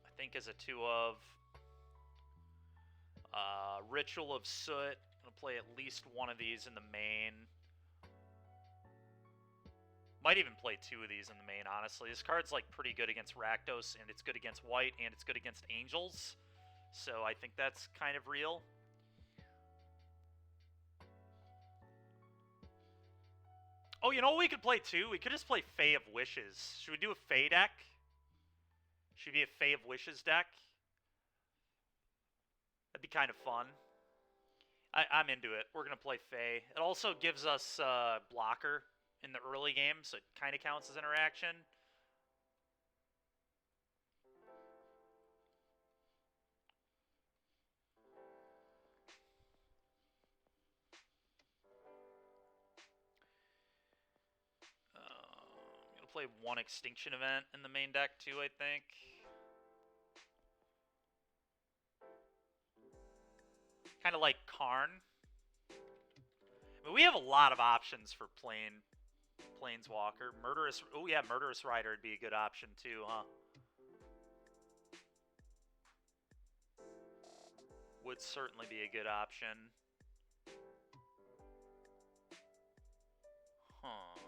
I think as a 2-of. Ritual of Soot. I'm going to play at least one of these in the main. Might even play 2 of these in the main, honestly. This card's like pretty good against Rakdos, and it's good against white, and it's good against Angels. So I think that's kind of real. Oh, you know what we could play too? We could just play Fae of Wishes. Should we do a Fae deck? Should be a Fae of Wishes deck. That'd be kind of fun. I'm into it. We're going to play Fae. It also gives us blocker in the early game, so it kind of counts as interaction. I'm going to play one Extinction Event in the main deck, too, I think. Kind of like Karn. I mean, we have a lot of options for Planeswalker. Murderous... Oh, yeah, Murderous Rider would be a good option, too, huh? Would certainly be a good option. Huh.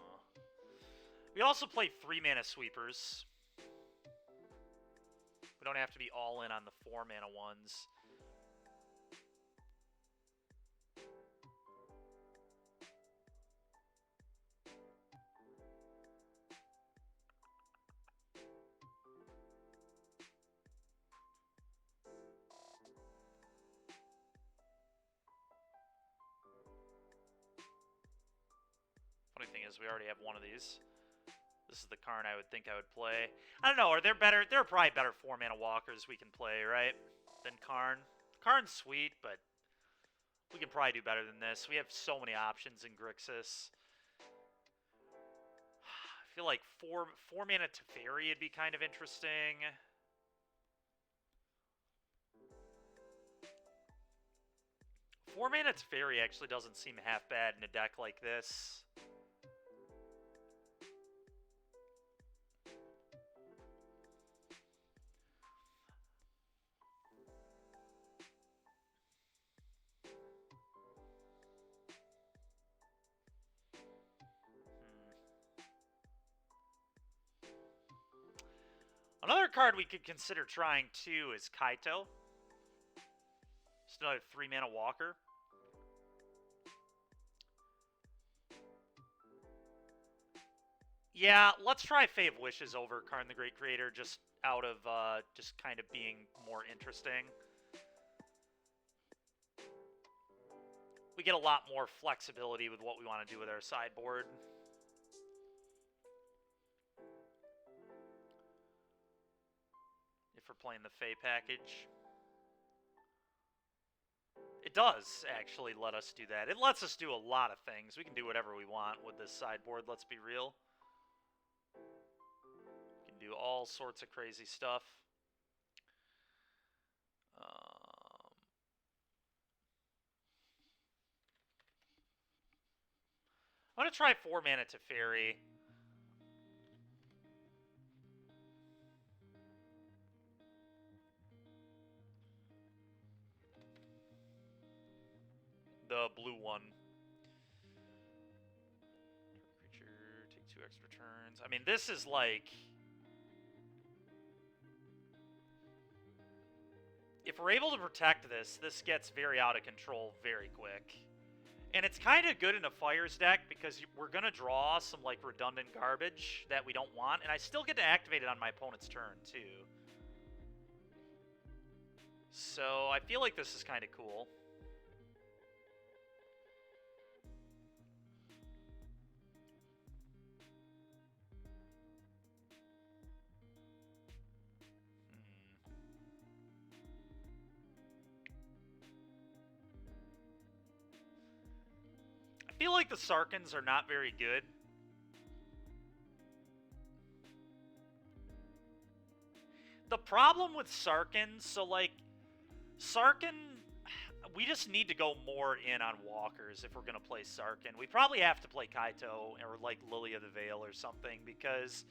We also play 3-mana sweepers. We don't have to be all in on the 4-mana ones. Funny thing is, we already have one of these. This is the Karn I would think I would play. I don't know, are there better? There are probably better 4-mana walkers we can play, right? Than Karn. Karn's sweet, but we can probably do better than this. We have so many options in Grixis. I feel like 4-mana Teferi would be kind of interesting. Four-mana Teferi actually doesn't seem half bad in a deck like this. Another card we could consider trying too is Kaito. Just another 3-mana walker. Yeah, let's try Fae of Wishes over Karn the Great Creator, just out of just kind of being more interesting. We get a lot more flexibility with what we want to do with our sideboard. If we're playing the Fae package. It does actually let us do that. It lets us do a lot of things. We can do whatever we want with this sideboard, let's be real. We can do all sorts of crazy stuff. I'm going to try 4-mana Teferi. The blue one. Creature, take 2 extra turns. I mean, this is like... If we're able to protect this, this gets very out of control very quick. And it's kind of good in a Fires deck because we're going to draw some like redundant garbage that we don't want. And I still get to activate it on my opponent's turn too. So I feel like this is kind of cool. I feel like the Sarkans are not very good. The problem with Sarkans, so like, Sarkin, we just need to go more in on walkers if we're going to play Sarkin. We probably have to play Kaito or like Lily of the Veil or something, because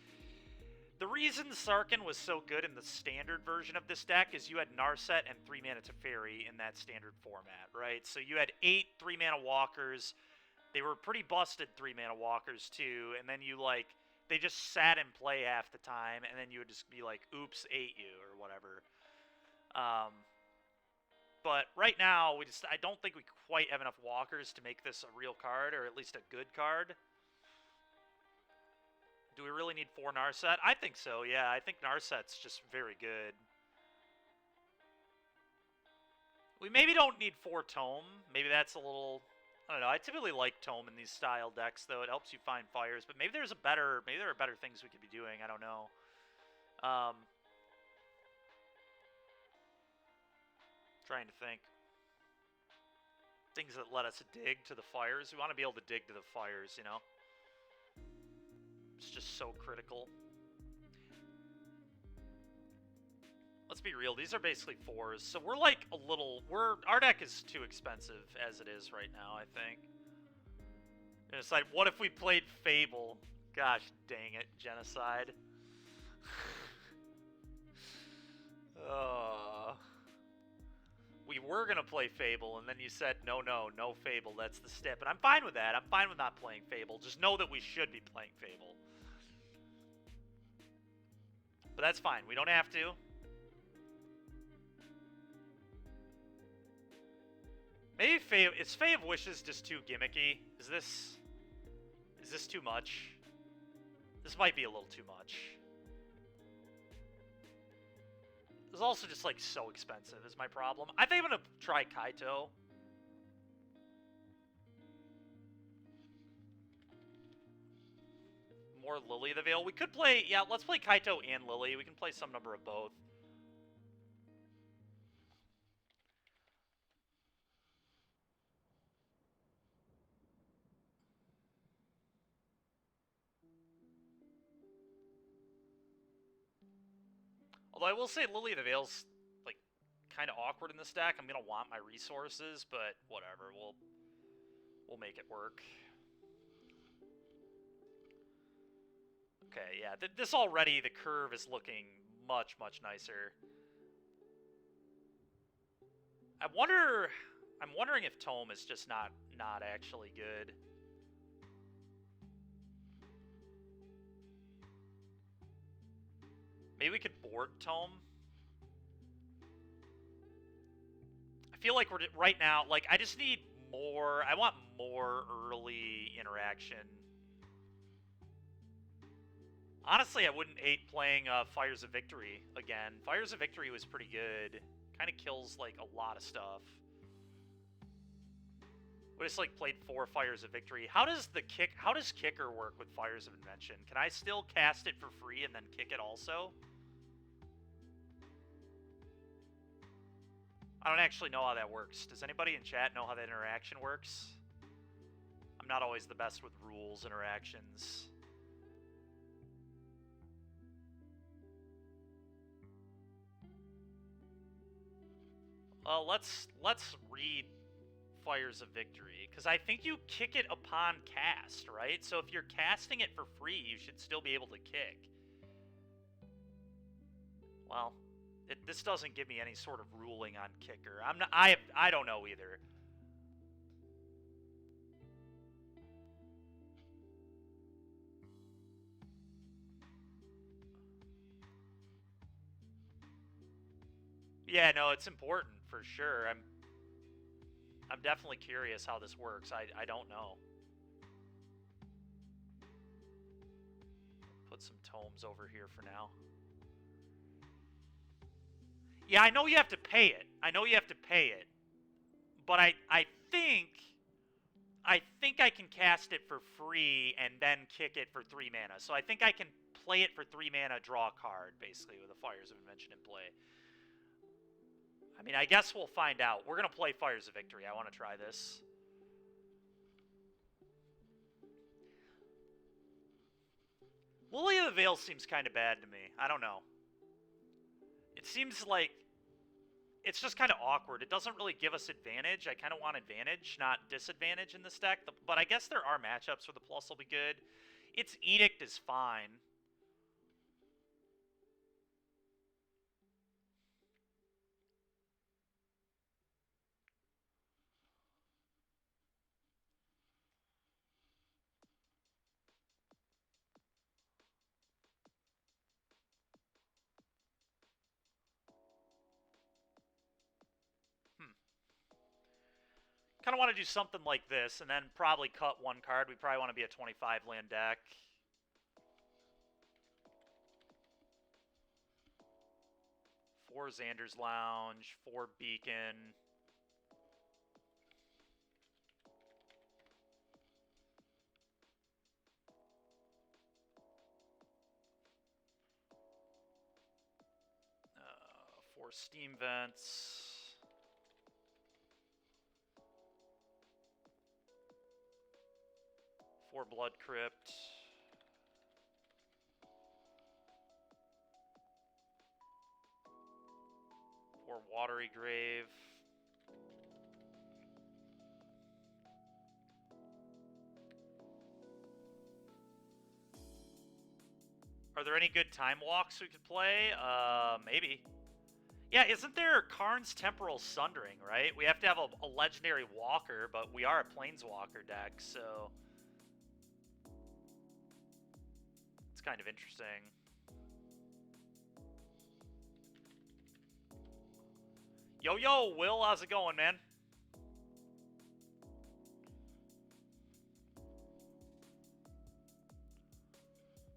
the reason Sarkin was so good in the standard version of this deck is you had Narset and 3-mana Teferi in that standard format, right? So you had 8 3-mana walkers. They were pretty busted 3-mana walkers too, and then you like, they just sat in play half the time, and then you would just be like, oops, ate you, or whatever. But right now, I don't think we quite have enough walkers to make this a real card, or at least a good card. Do we really need 4 Narset? I think so, yeah. I think Narset's just very good. We maybe don't need 4 Tome. Maybe that's a little I don't know. I typically like Tome in these style decks, though. It helps you find fires, but maybe there's a better. Maybe there are better things we could be doing. I don't know. Trying to think. Things that let us dig to the fires. We want to be able to dig to the fires, you know? It's just so critical. Let's be real, these are basically 4s, so we're like a little... Our deck is too expensive as it is right now, I think. And it's like, what if we played Fable? Gosh dang it, Genocide. We were gonna play Fable, and then you said, no Fable, that's the stip. And I'm fine with that, I'm fine with not playing Fable. Just know that we should be playing Fable. But that's fine, we don't have to. Maybe is Fae of Wishes just too gimmicky? Is this too much? This might be a little too much. It's also just like so expensive is my problem. I think I'm gonna try Kaito. More Lily of the Veil. We could play, yeah, let's play Kaito and Lily. We can play some number of both. Although I will say Lily of the Veil's like kind of awkward in this deck. I'm gonna want my resources, but whatever. We'll make it work. Okay, yeah. This already, the curve is looking much, much nicer. I'm wondering if Tome is just not actually good. Maybe we could board Tome. I feel like we're right now, like, I just need more. I want more early interaction. Honestly, I wouldn't hate playing Fires of Victory again. Fires of Victory was pretty good. Kind of kills, like, a lot of stuff. We just, like, played 4 Fires of Victory. How does Kicker work with Fires of Invention? Can I still cast it for free and then kick it also? I don't actually know how that works. Does anybody in chat know how that interaction works? I'm not always the best with rules interactions. Well, let's read Fires of Victory, because I think you kick it upon cast, right? So if you're casting it for free, you should still be able to kick. Well, this doesn't give me any sort of ruling on kicker. I don't know either. Yeah, no, it's important for sure. I'm definitely curious how this works. I don't know. Put some tomes over here for now. Yeah, I know you have to pay it. But I think I can cast it for free and then kick it for 3 mana. So I think I can play it for 3 mana, draw a card, basically, with the Fires of Invention in play. I mean, I guess we'll find out. We're going to play Fires of Victory. I want to try this. Lily of the Veil seems kind of bad to me. I don't know. It seems like it's just kind of awkward. It doesn't really give us advantage. I kind of want advantage, not disadvantage in this deck. But I guess there are matchups where the plus will be good. Its Edict is fine. Kind of want to do something like this, and then probably cut 1 card. We probably want to be a 25 land deck. Four Xander's Lounge, 4 Beacon. 4 steam vents. Four blood crypt. Four watery grave. Are there any good time walks we could play? Maybe. Yeah, isn't there Karn's Temporal Sundering, right? We have to have a legendary walker, but we are a planeswalker deck, so it's kind of interesting. Yo, Will, how's it going, man?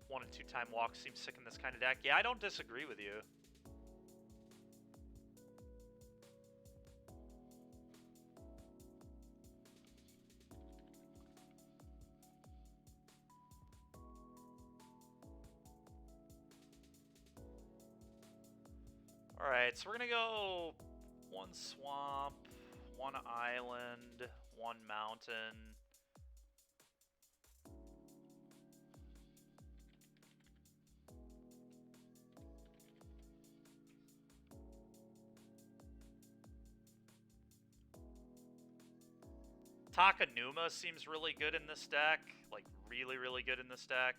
1 and 2 time walks seems sick in this kind of deck. Yeah, I don't disagree with you. Alright, so we're gonna go 1 swamp, 1 island, 1 mountain. Takanuma seems really good in this deck. Like, really, really good in this deck.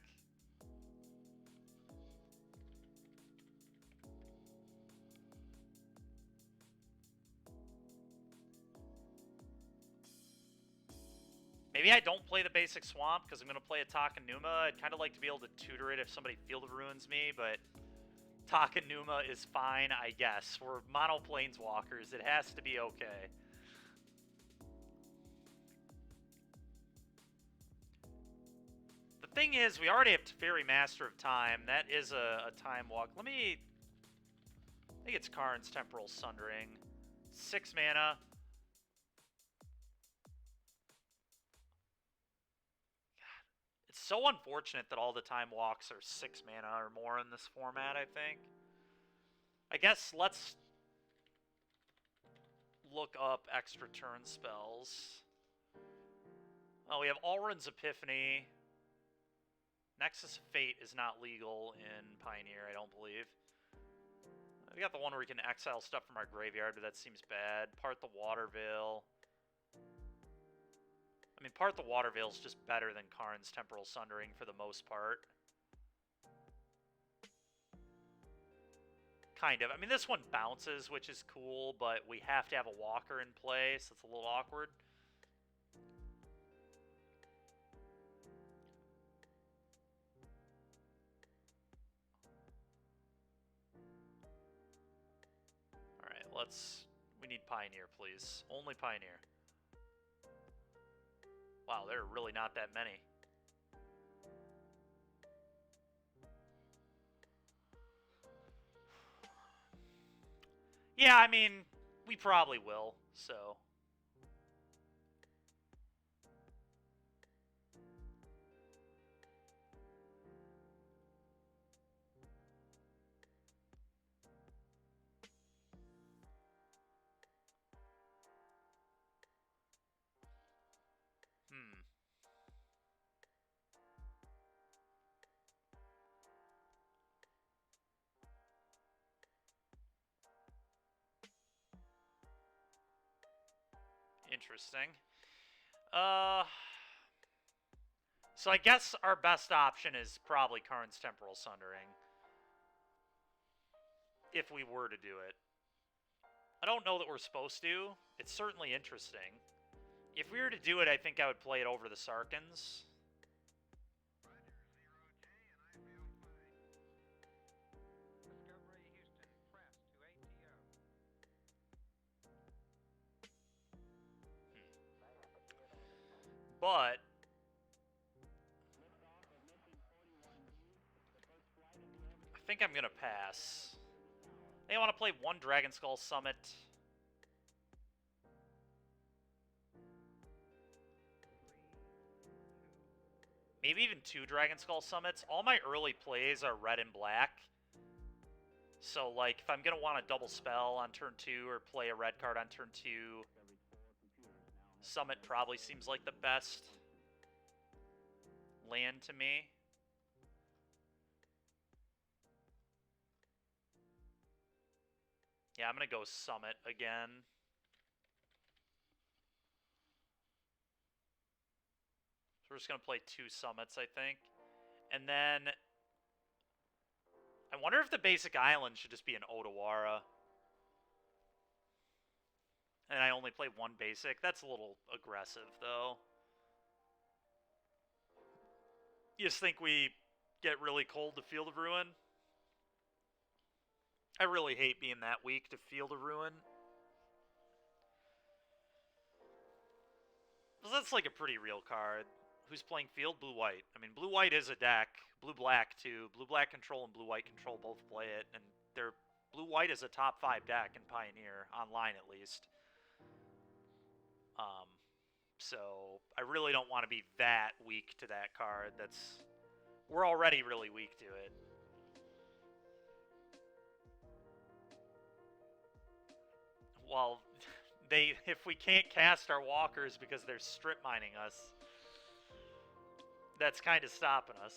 Maybe I don't play the basic swamp because I'm going to play a Takanuma. I'd kind of like to be able to tutor it if somebody Field of Ruins me, but Takanuma is fine, I guess. We're mono planeswalkers. It has to be okay. The thing is, we already have Teferi Master of Time. That is a time walk. I think it's Karn's Temporal Sundering. 6 mana. It's so unfortunate that all the time walks are 6 mana or more in this format, I think. I guess let's look up extra turn spells. Oh, we have Alrund's Epiphany. Nexus of Fate is not legal in Pioneer, I don't believe. We got the one where we can exile stuff from our graveyard, but that seems bad. Part the Water Veil. I mean, Part the Water Veil is just better than Karn's Temporal Sundering for the most part. Kind of. I mean, this one bounces, which is cool, but we have to have a walker in play, so it's a little awkward. We need Pioneer, please. Only Pioneer. Wow, there are really not that many. Yeah, I mean, we probably will, so... Interesting. So I guess our best option is probably Karn's Temporal Sundering. If we were to do it. I don't know that we're supposed to. It's certainly interesting. If we were to do it, I think I would play it over the Sarkans. But I think I'm going to pass. They want to play 1 Dragon Skull Summit. Maybe even 2 Dragon Skull Summits. All my early plays are red and black. So, like, if I'm going to want a double spell on turn 2 or play a red card on turn 2, Summit probably seems like the best land to me. Yeah, I'm going to go Summit again. So we're just going to play 2 Summits, I think. And then I wonder if the basic island should just be an Odawara. And I only play 1 basic. That's a little aggressive, though. You just think we get really cold to Field of Ruin? I really hate being that weak to Field of Ruin. That's like a pretty real card. Who's playing Field? Blue-White. I mean, Blue-White is a deck. Blue-Black, too. Blue-Black Control and Blue-White Control both play it. And they're Blue-White is a top 5 deck in Pioneer, online at least. So I really don't want to be that weak to that card. We're already really weak to it. Well, if we can't cast our walkers because they're strip mining us, that's kind of stopping us.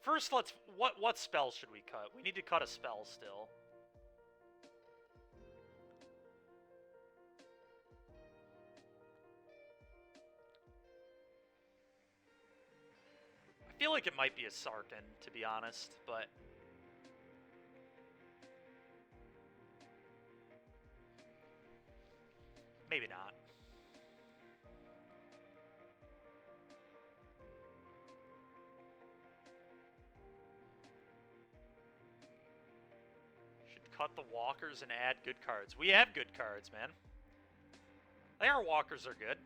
First, what spell should we cut? We need to cut a spell still. I feel like it might be a Sarkhan, to be honest, but maybe not. Should cut the walkers and add good cards. We have good cards, man. I think our walkers are good.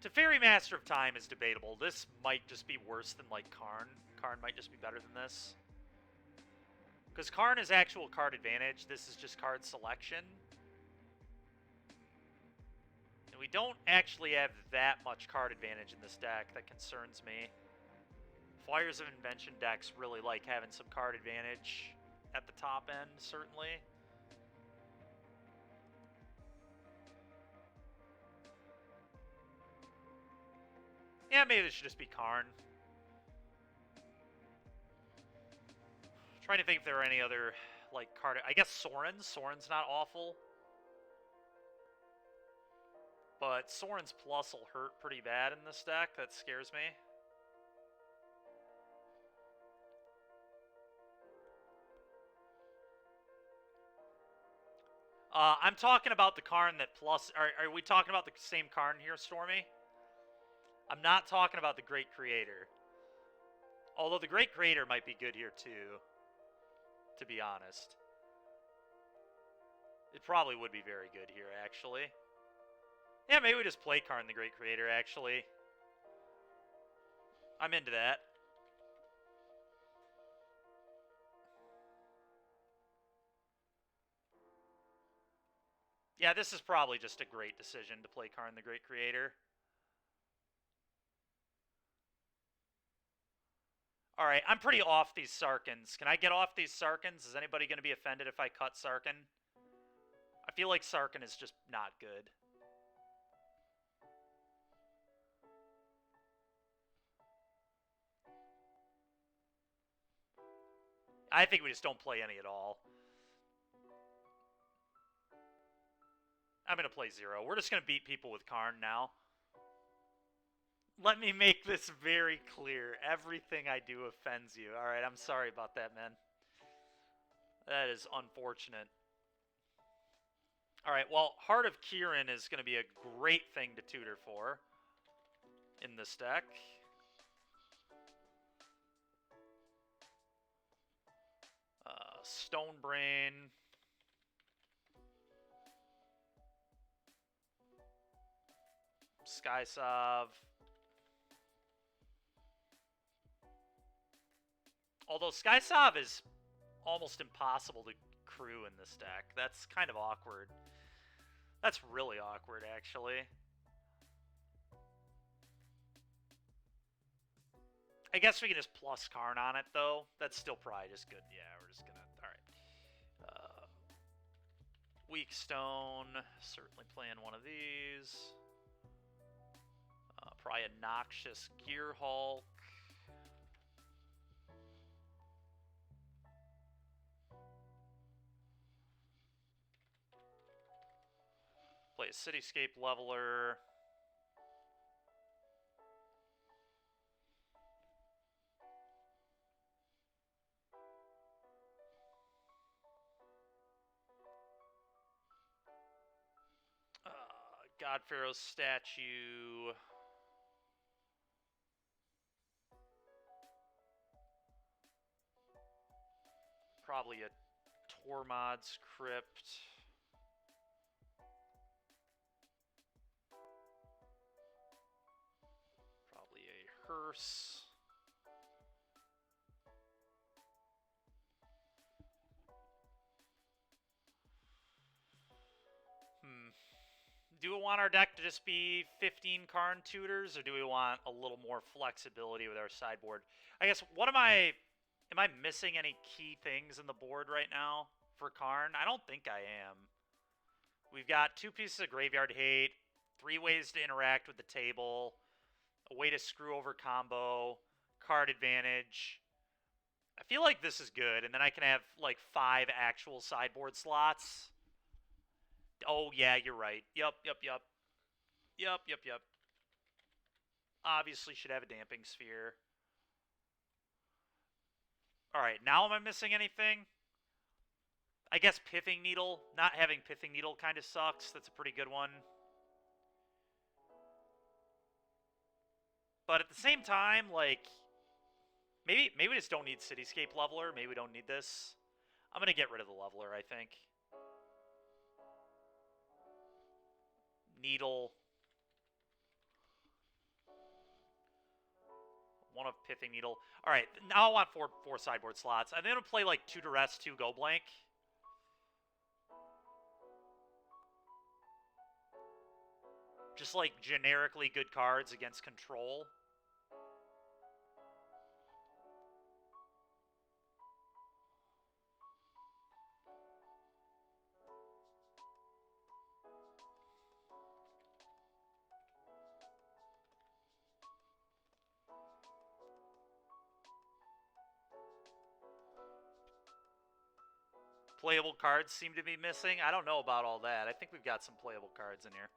Teferi Master of Time is debatable. This might just be worse than, like, Karn. Karn might just be better than this. Because Karn is actual card advantage. This is just card selection. And we don't actually have that much card advantage in this deck. That concerns me. Flyers of Invention decks really like having some card advantage at the top end, certainly. Yeah, maybe this should just be Karn. Trying to think if there are any other, like, card... I guess Sorin. Sorin's not awful. But Sorin's Plus will hurt pretty bad in this deck. That scares me. I'm talking about the Karn that Plus... Are we talking about the same Karn here, Stormy? I'm not talking about the Great Creator. Although the Great Creator might be good here, too. To be honest. It probably would be very good here, actually. Yeah, maybe we just play Karn the Great Creator, actually. I'm into that. Yeah, this is probably just a great decision to play Karn the Great Creator. Alright, I'm pretty off these Sarkhans. Can I get off these Sarkhans? Is anybody going to be offended if I cut Sarkhan? I feel like Sarkhan is just not good. I think we just don't play any at all. I'm going to play 0. We're just going to beat people with Karn now. Let me make this very clear. Everything I do offends you. Alright, I'm sorry about that, man. That is unfortunate. Alright, well, Heart of Kirin is going to be a great thing to tutor for in this deck. Stonebrain. Skysov. Although Skysov is almost impossible to crew in this deck. That's kind of awkward. That's really awkward, actually. I guess we can just plus Karn on it, though. That's still probably just good. Yeah, we're just gonna... Alright. Weak Stone. Certainly playing one of these. Probably a Noxious Gear Hulk. Play a Cityscape Leveler. God Pharaoh's statue. Probably a Tormod's Crypt. Probably a hearse. Do we want our deck to just be 15 Karn tutors, or do we want a little more flexibility with our sideboard? I guess, what am I missing any key things in the board right now for Karn? I don't think I am. We've got 2 pieces of Graveyard Hate, 3 ways to interact with the table, a way to screw over combo, card advantage. I feel like this is good, and then I can have, like, 5 actual sideboard slots. Oh, yeah, you're right. Yep. Obviously should have a Damping Sphere. Alright, now am I missing anything? I guess Pithing Needle. Not having Pithing Needle kind of sucks. That's a pretty good one. But at the same time, like... Maybe we just don't need Cityscape Leveler. Maybe we don't need this. I'm going to get rid of the Leveler, I think. Needle. One of Pithing Needle. Alright, now I want four sideboard slots. I'm going to play like 2 Duress, 2 Go Blank. Just like generically good cards against control. Playable cards seem to be missing. I don't know about all that. I think we've got some playable cards in here.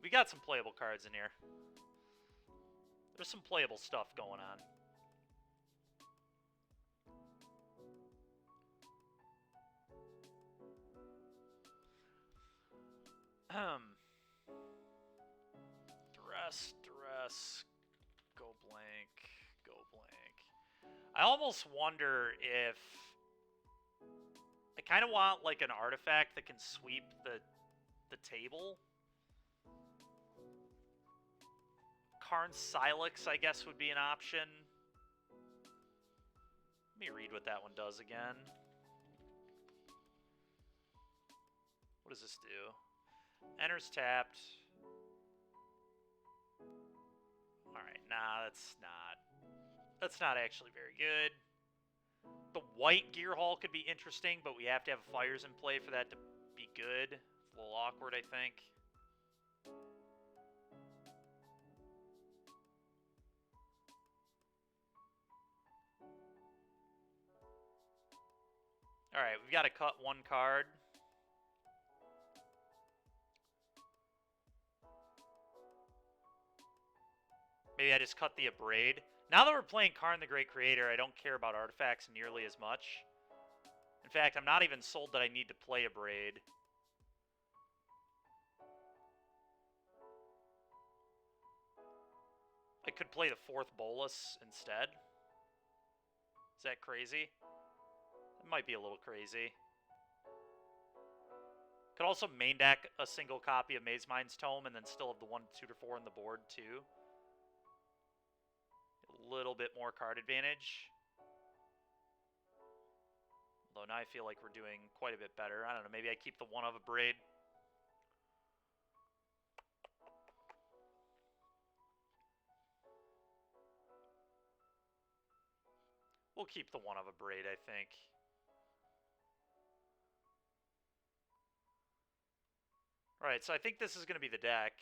We got some playable cards in here. There's some playable stuff going on. Duress, Go Blank. I almost wonder if... I kind of want, like, an artifact that can sweep the table. Karn Silex, I guess, would be an option. Let me read what that one does again. What does this do? Enters tapped. Alright, nah, that's not actually very good. The white Gear Hall could be interesting, but we have to have fires in play for that to be good. It's a little awkward, I think. Alright, we've got to cut 1 card. Maybe I just cut the Abrade. Now that we're playing Karn the Great Creator, I don't care about artifacts nearly as much. In fact, I'm not even sold that I need to play Abrade. I could play the 4th Bolus instead. Is that crazy? It might be a little crazy. Could also main deck a single copy of Maze Mind's Tome and then still have the 1, 2, or 4 on the board, too. A little bit more card advantage. Although now I feel like we're doing quite a bit better. I don't know, maybe I keep the 1 of Abrade. We'll keep the one of a braid, I think. Alright, so I think this is going to be the deck.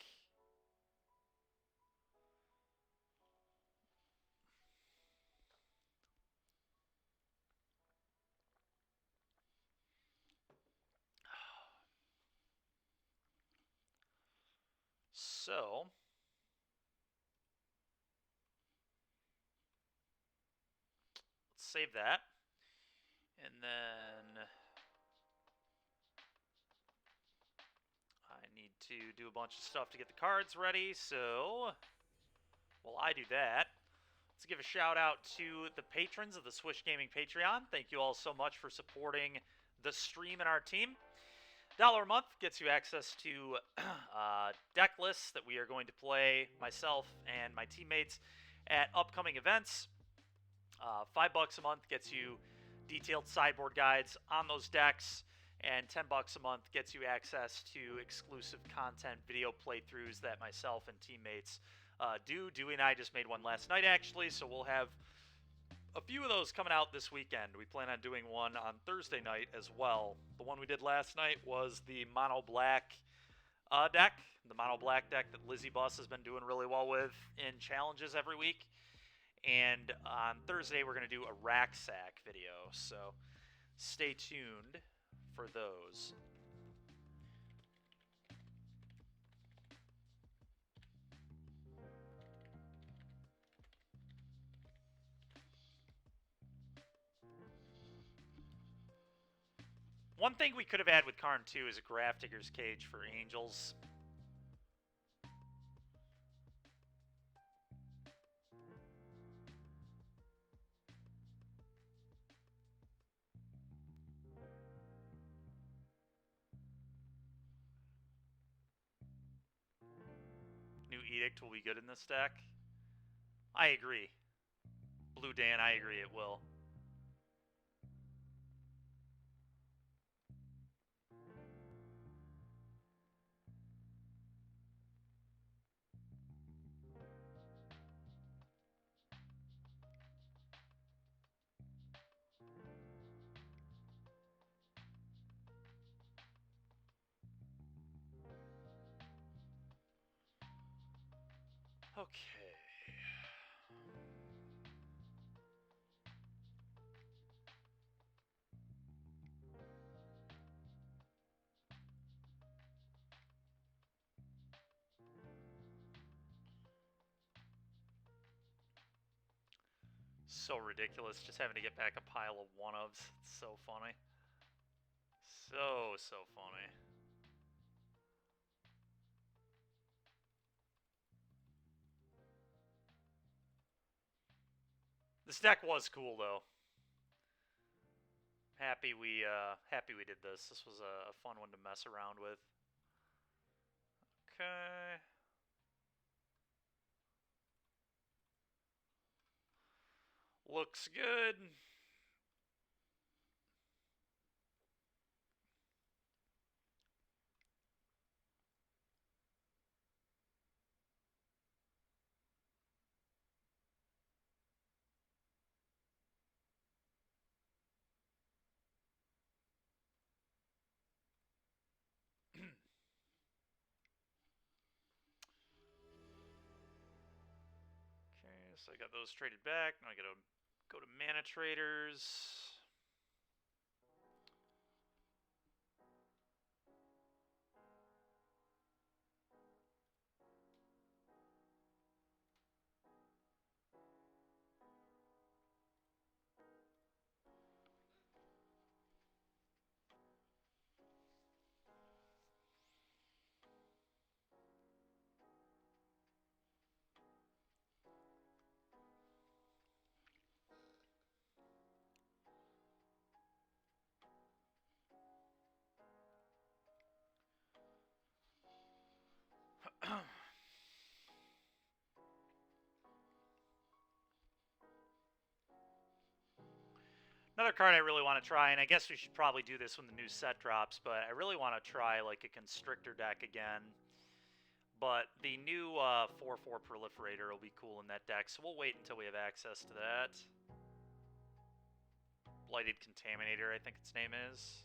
So, let's save that. And then I need to do a bunch of stuff to get the cards ready, so while I do that, let's give a shout out to the patrons of the Swish Gaming Patreon. Thank you all so much for supporting the stream and our team. $1 a month gets you access to deck lists that we are going to play, myself and my teammates, at upcoming events. $5 a month gets you detailed sideboard guides on those decks, and $10 a month gets you access to exclusive content video playthroughs that myself and teammates do. Dewey and I just made one last night, actually, so we'll have a few of those coming out this weekend. We plan on doing one on Thursday night as well. The one we did last night was the Mono Black deck, the Mono Black deck that Lizzie Bus has been doing really well with in challenges every week. And on Thursday, we're going to do a rack sack video, so stay tuned for those. One thing we could have had with Karn 2 is a Grafdigger's Cage for Angels. New Edict will be good in this deck. I agree. Blue Dan, I agree it will. Okay. So ridiculous just having to get back a pile of one-ofs. It's so funny. So funny. This deck was cool, though. Happy we did this. This was a fun one to mess around with. Okay. Looks good. Okay, so I got those traded back. Now I gotta go to Mana Traders. Another card I really want to try, and I guess we should probably do this when the new set drops, but I really want to try like a Constrictor deck again. But the new 4/4 Proliferator will be cool in that deck, so we'll wait until we have access to that. Blighted Contaminator, I think its name is.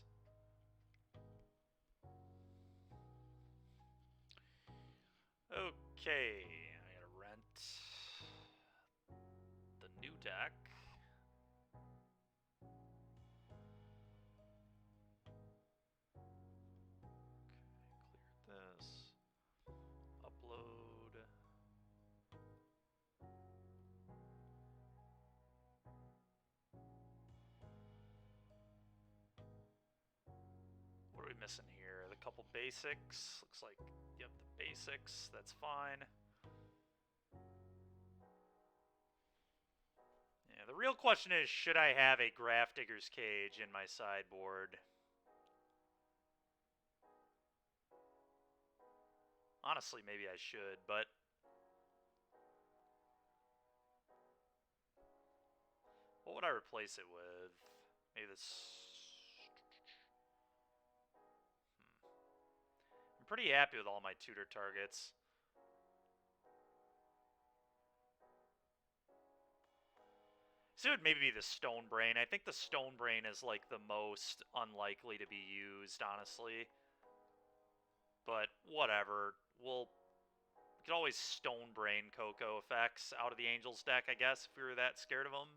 Okay, I gotta rent the new deck. Okay, clear this. Upload. What are we missing here? The couple basics. Looks like you have the basics. That's fine. Yeah, the real question is, should I have a Grafdigger's Cage in my sideboard? Honestly, maybe I should, but... what would I replace it with? Maybe this... I'm pretty happy with all my tutor targets. So it would maybe be the Stone Brain. I think the Stone Brain is like the most unlikely to be used, honestly. But whatever. We could always Stone Brain Coco effects out of the Angels deck, I guess, if we were that scared of them.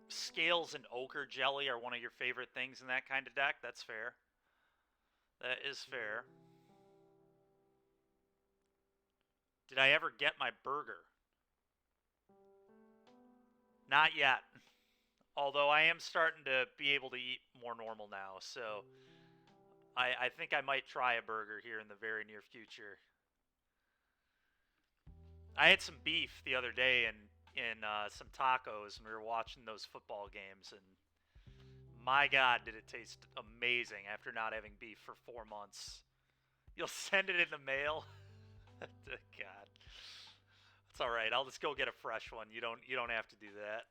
Scales and Ochre Jelly are one of your favorite things in that kind of deck. That's fair. That is fair. Did I ever get my burger? Not yet. Although I am starting to be able to eat more normal now, so I think I might try a burger here in the very near future. I had some beef the other day and in some tacos, and we were watching those football games, and my God, did it taste amazing after not having beef for 4 months. You'll send it in the mail? God. It's all right. I'll just go get a fresh one. You don't have to do that.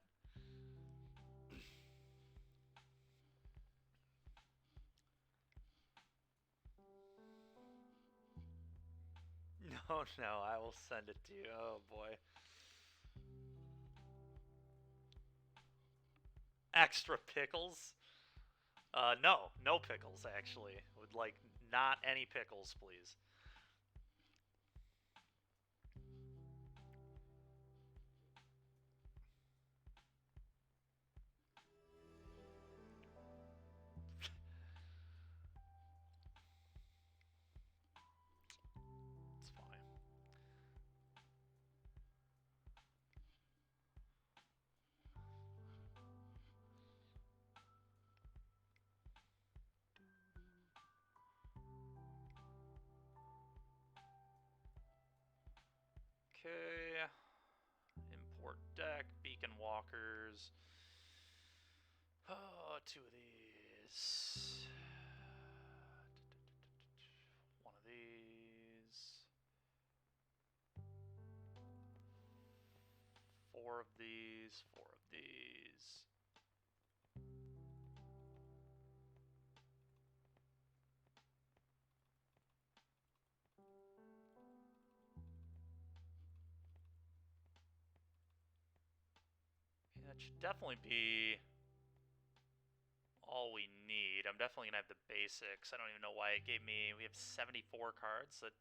No, I will send it to you. Oh boy. Extra pickles? No pickles, actually. Would like not any pickles, please. It's fine. Okay. Import deck, Beacon Walkers. Oh, 2 of these. One of these. 4 of these. 4 of these. That should definitely be all we need. I'm definitely going to have the basics. I don't even know why it gave me... we have 74 cards. That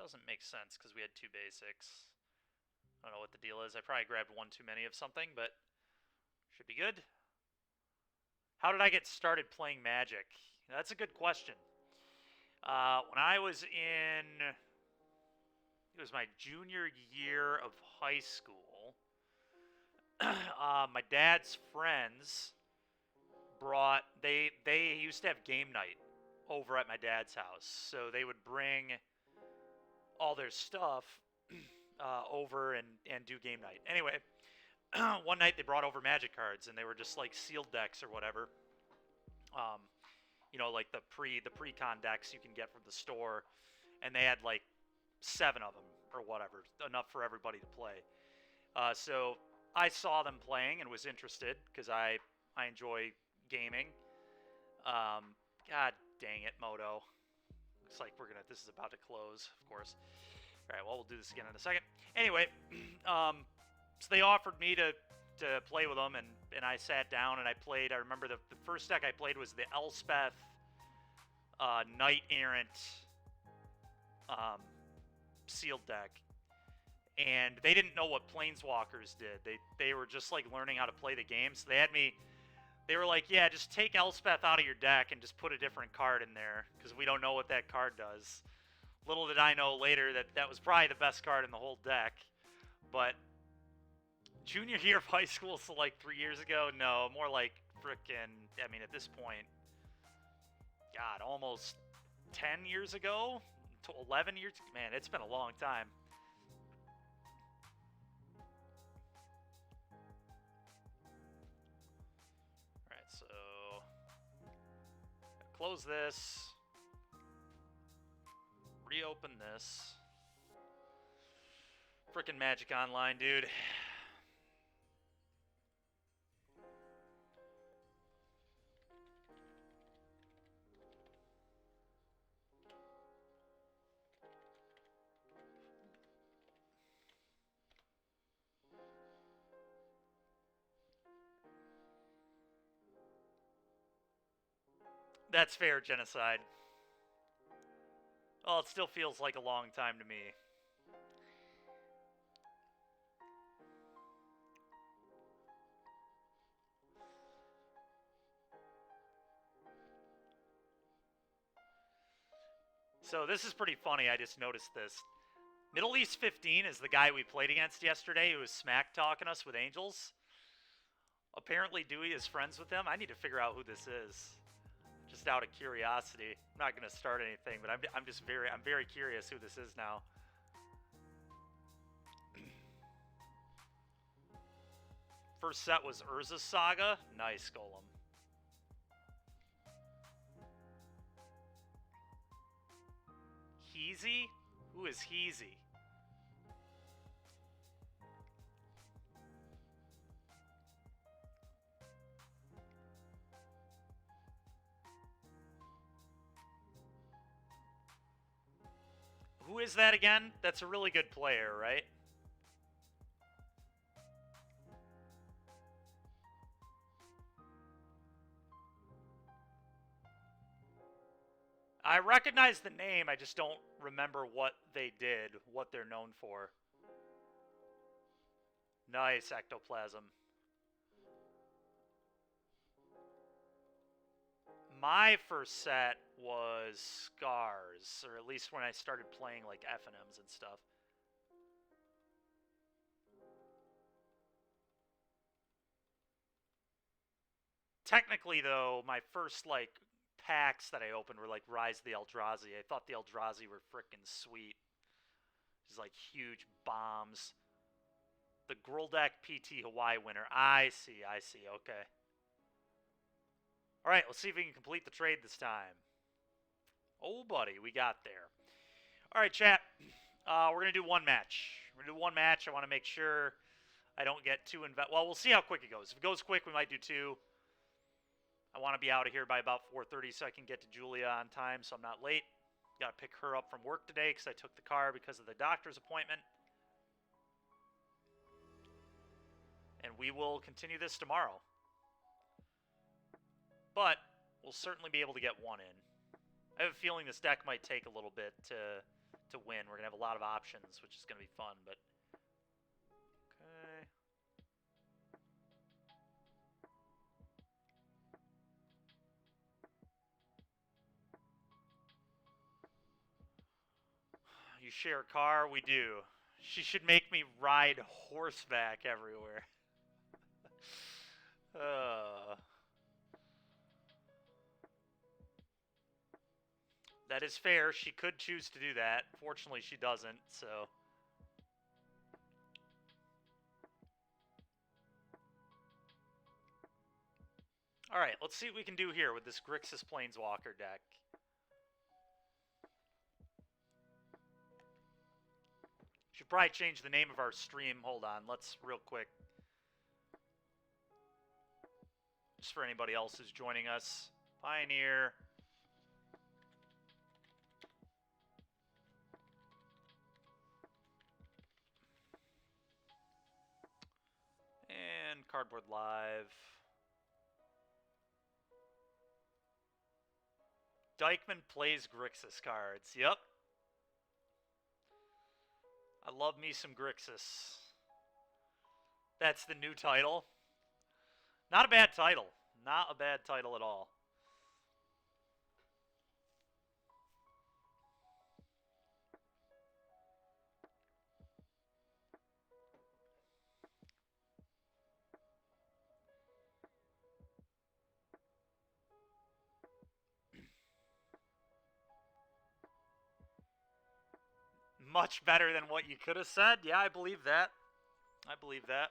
doesn't make sense because we had 2 basics. I don't know what the deal is. I probably grabbed 1 too many of something, but should be good. How did I get started playing Magic? That's a good question. When I was in... it was my junior year of high school. My dad's friends brought... They used to have game night over at my dad's house. So they would bring all their stuff over and do game night. Anyway, one night they brought over Magic cards, and they were just like sealed decks or whatever. Um, you know, like the pre-con decks you can get from the store, and they had like 7 of them or whatever, enough for everybody to play. So I saw them playing and was interested because I enjoy gaming. God dang it, Moto. Looks like this is about to close, of course. All right, well, we'll do this again in a second. Anyway, so they offered me to play with them, and I sat down and I played. I remember the first deck I played was the Elspeth Knight Errant sealed deck. And they didn't know what Planeswalkers did. They were just like learning how to play the game. So they were like, yeah, just take Elspeth out of your deck and just put a different card in there because we don't know what that card does. Little did I know later that was probably the best card in the whole deck. But junior year of high school, so like 3 years ago, no, more like frickin', I mean, at this point, God, almost 10 years ago, to 11 years, man, it's been a long time. Alright, so close this, reopen this. Frickin' Magic Online, dude. That's fair, Genocide. Well, it still feels like a long time to me. So this is pretty funny, I just noticed this. Middle East 15 is the guy we played against yesterday who was smack-talking us with Angels. Apparently Dewey is friends with him. I need to figure out who this is. Just out of curiosity. I'm not going to start anything, but I'm very curious who this is now. First set was Urza's Saga. Nice, Golem. Heezy? Who is Heezy? Who is that again? That's a really good player, right? I recognize the name, I just don't remember what they did, what they're known for. Nice, Ectoplasm. My first set was Scars, or at least when I started playing like F&Ms and stuff. Technically, though, my first like packs that I opened were like Rise of the Eldrazi. I thought the Eldrazi were freaking sweet. Just like huge bombs. The Groldak PT Hawaii winner. I see, okay. Alright, let's see if we can complete the trade this time. Oh, buddy, we got there. Alright, chat. We're going to do one match. We're going to do one match. I want to make sure I don't get too invested. Well, we'll see how quick it goes. If it goes quick, we might do 2. I want to be out of here by about 4:30 so I can get to Julia on time so I'm not late. Got to pick her up from work today because I took the car because of the doctor's appointment. And we will continue this tomorrow. But we'll certainly be able to get one in. I have a feeling this deck might take a little bit to win. We're going to have a lot of options, which is going to be fun, but... Okay... You share a car? We do. She should make me ride horseback everywhere. That is fair. She could choose to do that. Fortunately, she doesn't, so... Alright, let's see what we can do here with this Grixis Planeswalker deck. Should probably change the name of our stream. Hold on, let's real quick. Just for anybody else who's joining us. Pioneer. And Cardboard Live. Dykeman plays Grixis cards. Yep. I love me some Grixis. That's the new title. Not a bad title. Not a bad title at all. Much better than what you could have said. Yeah, I believe that. I believe that.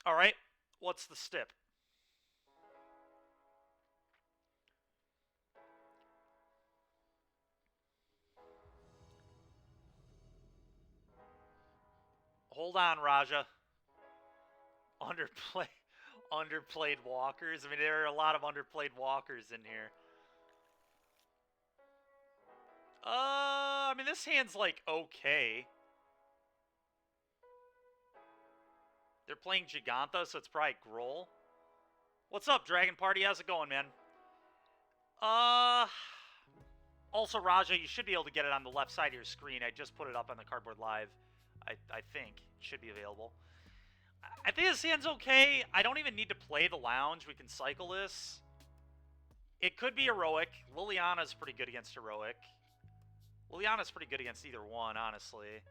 All right, what's the stip? Hold on, Raja. Underplayed walkers. I mean, there are a lot of underplayed walkers in here. I mean, this hand's like okay. They're playing Giganta, so it's probably Grohl. What's up, Dragon Party? How's it going, man? Also, Raja, you should be able to get it on the left side of your screen. I just put it up on the Cardboard Live. I think it should be available. I think this hand's okay. I don't even need to play the Lounge. We can cycle this. It could be Heroic. Liliana's pretty good against Heroic. Liliana's pretty good against either one, honestly.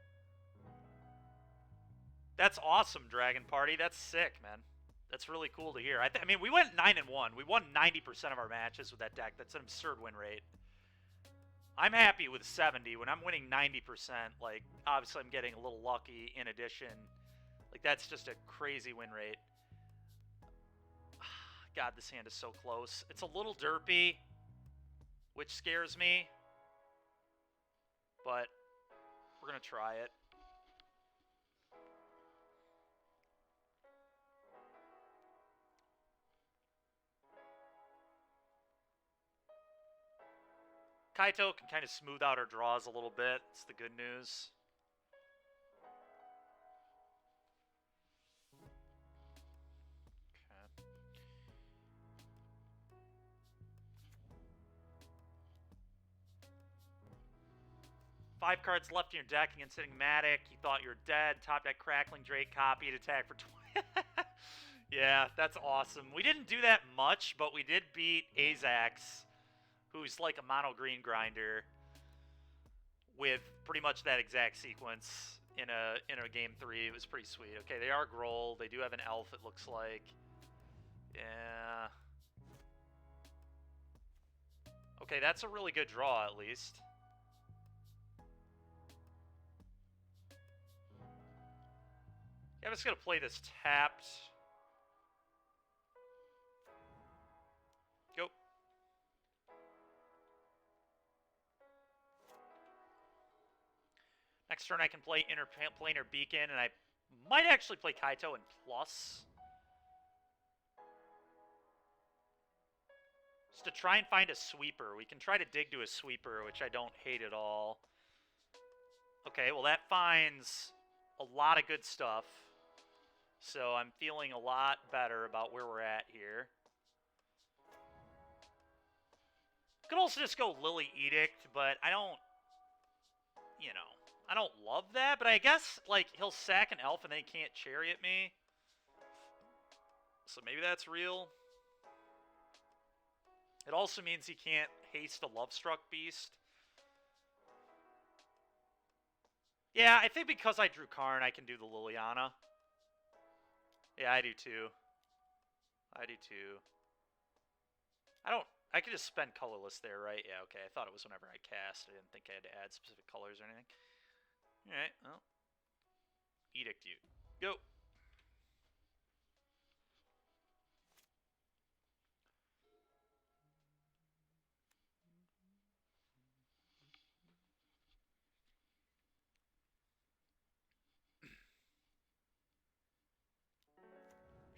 That's awesome, Dragon Party. That's sick, man. That's really cool to hear. I mean, we went 9-1. We won 90% of our matches with that deck. That's an absurd win rate. I'm happy with 70. When I'm winning 90%, like, obviously I'm getting a little lucky in addition. Like, that's just a crazy win rate. God, this hand is so close. It's a little derpy, which scares me. But we're going to try it. Kaito can kind of smooth out our draws a little bit. It's the good news. Okay. 5 cards left in your deck against Enigmatic. You thought you were dead. Top deck Crackling Drake, copied, attack for 20. Yeah, that's awesome. We didn't do that much, but we did beat Azax, who's like a mono green grinder, with pretty much that exact sequence in a game 3. It was pretty sweet. Okay, they are Grohl. They do have an elf, it looks like. Yeah. Okay, that's a really good draw, at least. Yeah, I'm just going to play this tapped. Go. Next turn I can play Interplanar Beacon, and I might actually play Kaito in plus. Just to try and find a sweeper. We can try to dig to a sweeper, which I don't hate at all. Okay, well that finds a lot of good stuff. So I'm feeling a lot better about where we're at here. Could also just go Lily Edict, but I don't, you know, I don't love that. But I guess, like, he'll sack an elf and then he can't Chariot me. So maybe that's real. It also means he can't haste a Lovestruck Beast. Yeah, I think because I drew Karn, I can do the Liliana. Yeah, I do too. I do too. I could just spend colorless there, right? Yeah, okay. I thought it was whenever I cast. I didn't think I had to add specific colors or anything. Alright, well. Edict you. Go.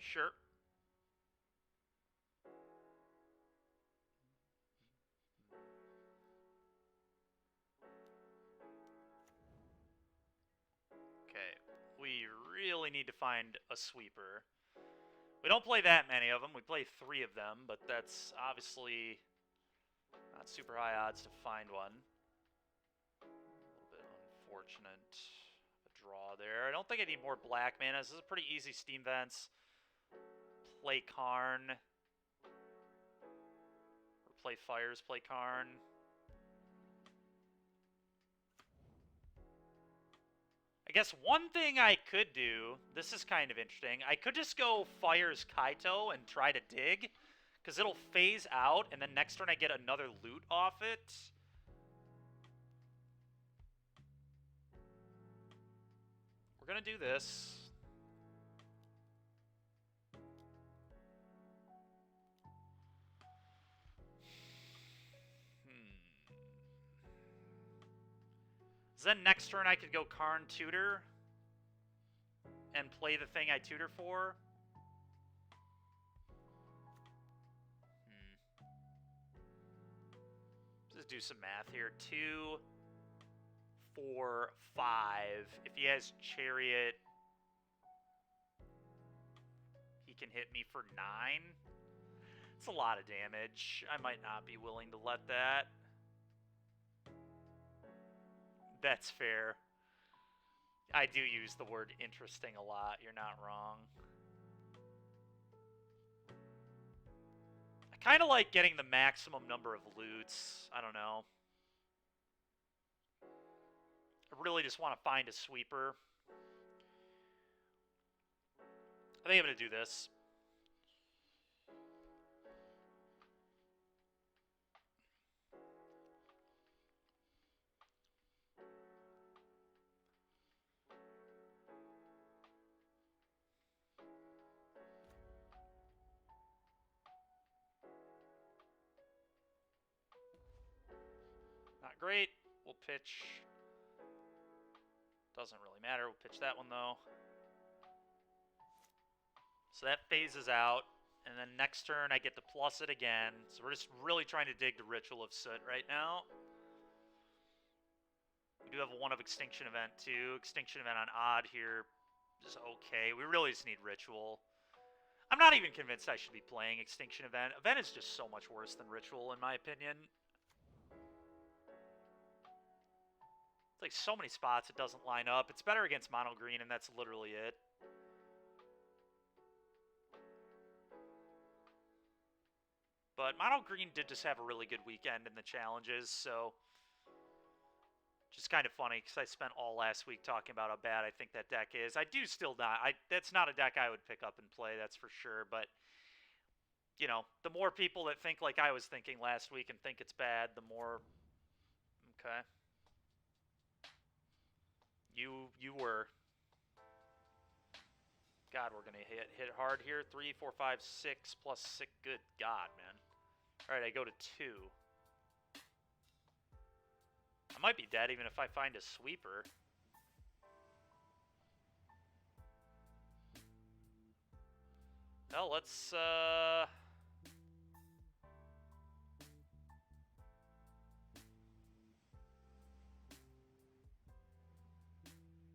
Sure. Okay. We really need to find a sweeper. We don't play that many of them. We play 3 of them, but that's obviously not super high odds to find one. A little bit unfortunate. A draw there. I don't think I need more black mana. This is a pretty easy Steam Vents. Play Karn. Or play Fires, play Karn. I guess one thing I could do, this is kind of interesting, I could just go Fires Kaito and try to dig, because it'll phase out, and then next turn I get another loot off it. We're going to do this. So then next turn I could go Karn Tutor and play the thing I tutor for. Let's do some math here. 2, 4, 5. If he has Chariot, he can hit me for 9. It's a lot of damage. I might not be willing to let that. That's fair. I do use the word interesting a lot. You're not wrong. I kind of like getting the maximum number of loots. I don't know. I really just want to find a sweeper. I think I'm going to do this. Not great. We'll pitch. Doesn't really matter. We'll pitch that one, though. So that phases out. And then next turn, I get to plus it again. So we're just really trying to dig the Ritual of Soot right now. We do have a 1 of Extinction Event, too. Extinction Event on odd here is okay. We really just need Ritual. I'm not even convinced I should be playing Extinction Event. Event is just so much worse than Ritual, in my opinion. It's like so many spots it doesn't line up. It's better against mono green, and that's literally it. But mono green did just have a really good weekend in the challenges, so just kind of funny because I spent all last week talking about how bad I think that deck is. I do still not. That's not a deck I would pick up and play, that's for sure. But, you know, the more people that think like I was thinking last week and think it's bad, the more... Okay. You were... God, we're going to hit hard here. 3, 4, 5, 6 plus 6. Good God, man. All right, I go to 2. I might be dead even if I find a sweeper. Well, let's...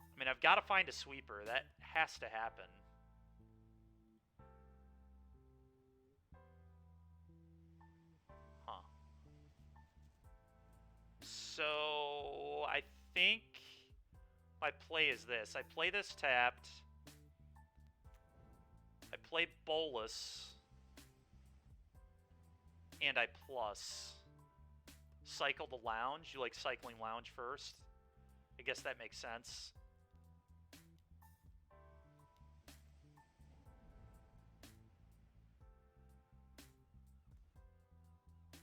I mean, I've got to find a sweeper. That has to happen. Huh. So, I think my play is this. I play this tapped. I play Bolus. And I plus. Cycle the Lounge. You like cycling Lounge first? I guess that makes sense.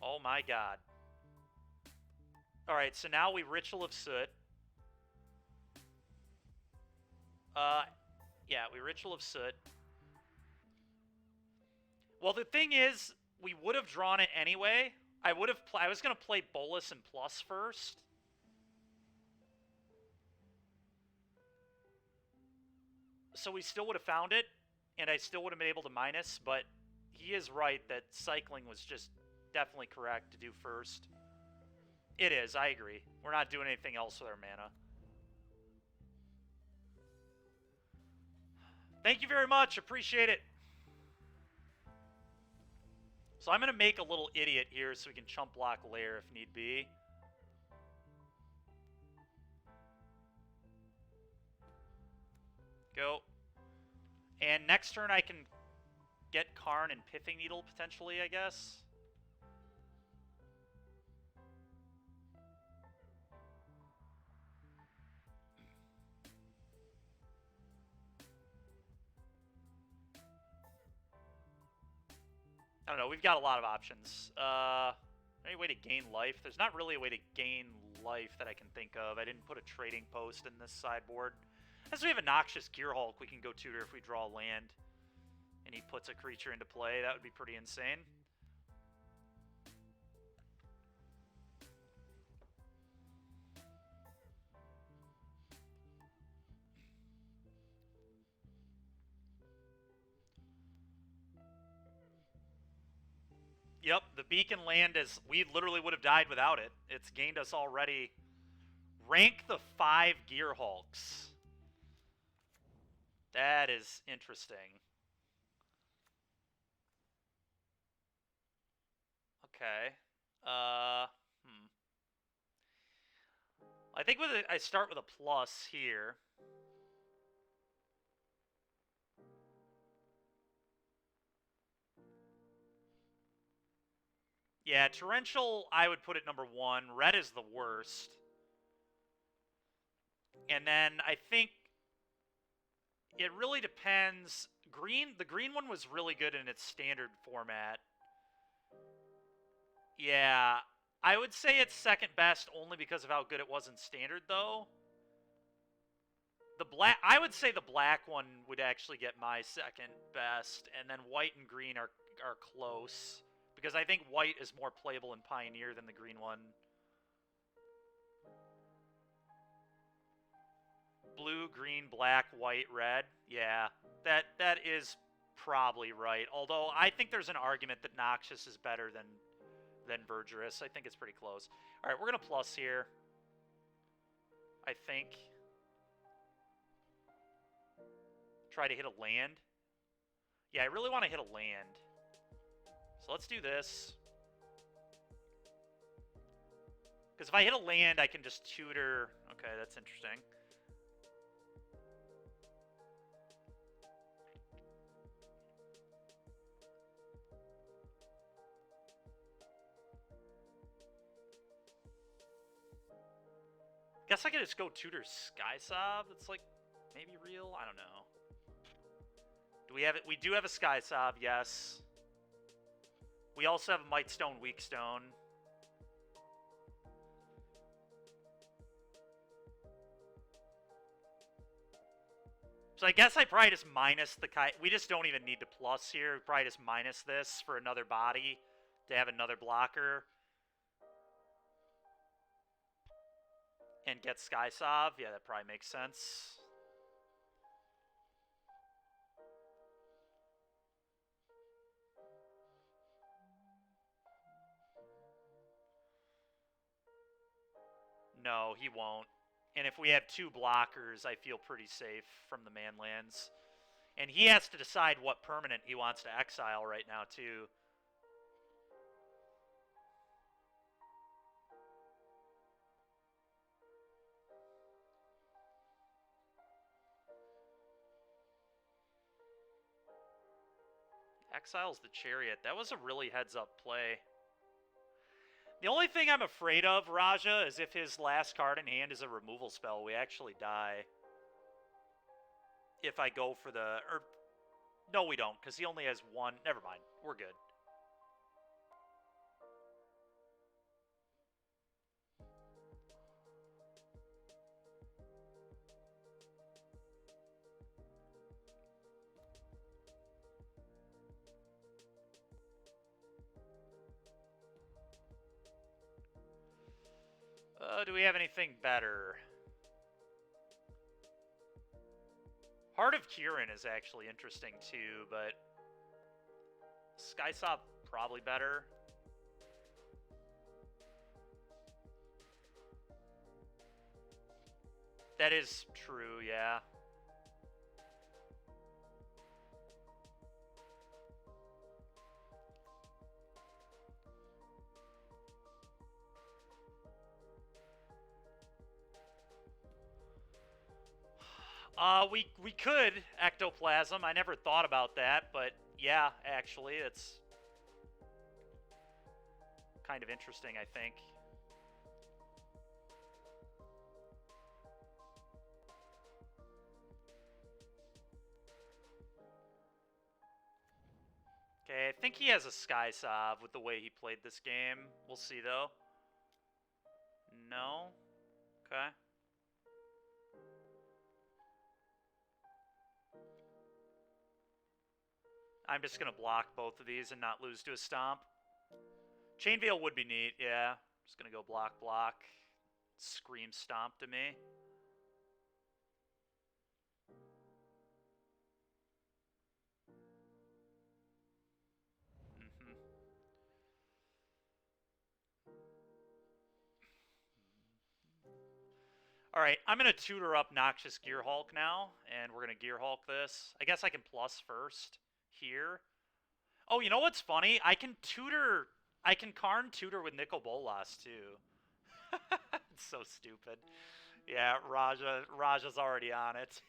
Oh my god. Alright, so now we Ritual of Soot. Yeah, we Ritual of Soot. Well, the thing is, we would have drawn it anyway. I was going to play Bolus and Plus first. So we still would have found it, and I still would have been able to minus, but he is right that cycling was just definitely correct to do first. It is, I agree. We're not doing anything else with our mana. Thank you very much, appreciate it. So I'm going to make a little idiot here so we can chump block Lair if need be. Go. And next turn I can get Karn and Pithing Needle potentially, I guess. I don't know, we've got a lot of options. Any way to gain life? There's not really a way to gain life that I can think of. I didn't put a trading post in this sideboard. As we have a Noxious Gearhulk, we can go tutor if we draw land. And he puts a creature into play. That would be pretty insane. Yep, the beacon land is... We literally would have died without it. It's gained us already. Rank the 5 Gearhulks. That is interesting. Okay. I think I start with a plus here. Yeah, Torrential, I would put it number 1. Red is the worst. And then I think it really depends. The green one was really good in its standard format. Yeah, I would say it's second best only because of how good it was in standard, though. I would say the black one would actually get my second best, and then white and green are close. Because I think white is more playable in Pioneer than the green one. Blue, green, black, white, red. Yeah, that is probably right. Although I think there's an argument that Noxious is better than Verdurous. I think it's pretty close. All right, we're going to plus here. I think. Try to hit a land. Yeah, I really want to hit a land. So let's do this. Because if I hit a land, I can just tutor. Okay, that's interesting. Guess I could just go tutor Skysob. That's like maybe real. I don't know. Do we have it? We do have a Skysob, yes. We also have a Mightstone, Weakstone. So I guess I probably just minus the kite. We just don't even need to plus here. We probably just minus this for another body to have another blocker. And get Skysob. Yeah, that probably makes sense. No, he won't. And if we have 2 blockers, I feel pretty safe from the manlands. And he has to decide what permanent he wants to exile right now, too. Exiles the Chariot. That was a really heads-up play. The only thing I'm afraid of, Raja, is if his last card in hand is a removal spell, we actually die. If I go for the... no, we don't, because he only has one. Never mind. We're good. Do we have anything better? Heart of Kirin is actually interesting too, but Skysop probably better. That is true, yeah. We could Ectoplasm. I never thought about that, but yeah, actually, it's kind of interesting, I think. Okay, I think he has a Skysov with the way he played this game. We'll see, though. No? Okay. I'm just going to block both of these and not lose to a Stomp. Chain Veil would be neat, yeah. Just going to go block, block. Scream Stomp to me. Alright, I'm going to tutor up Noxious Gear Hulk now, and we're going to Gear Hulk this. I guess I can plus first here. Oh, you know what's funny? I can Karn tutor with Nicol Bolas, too. It's so stupid. Yeah, Raja's already on it.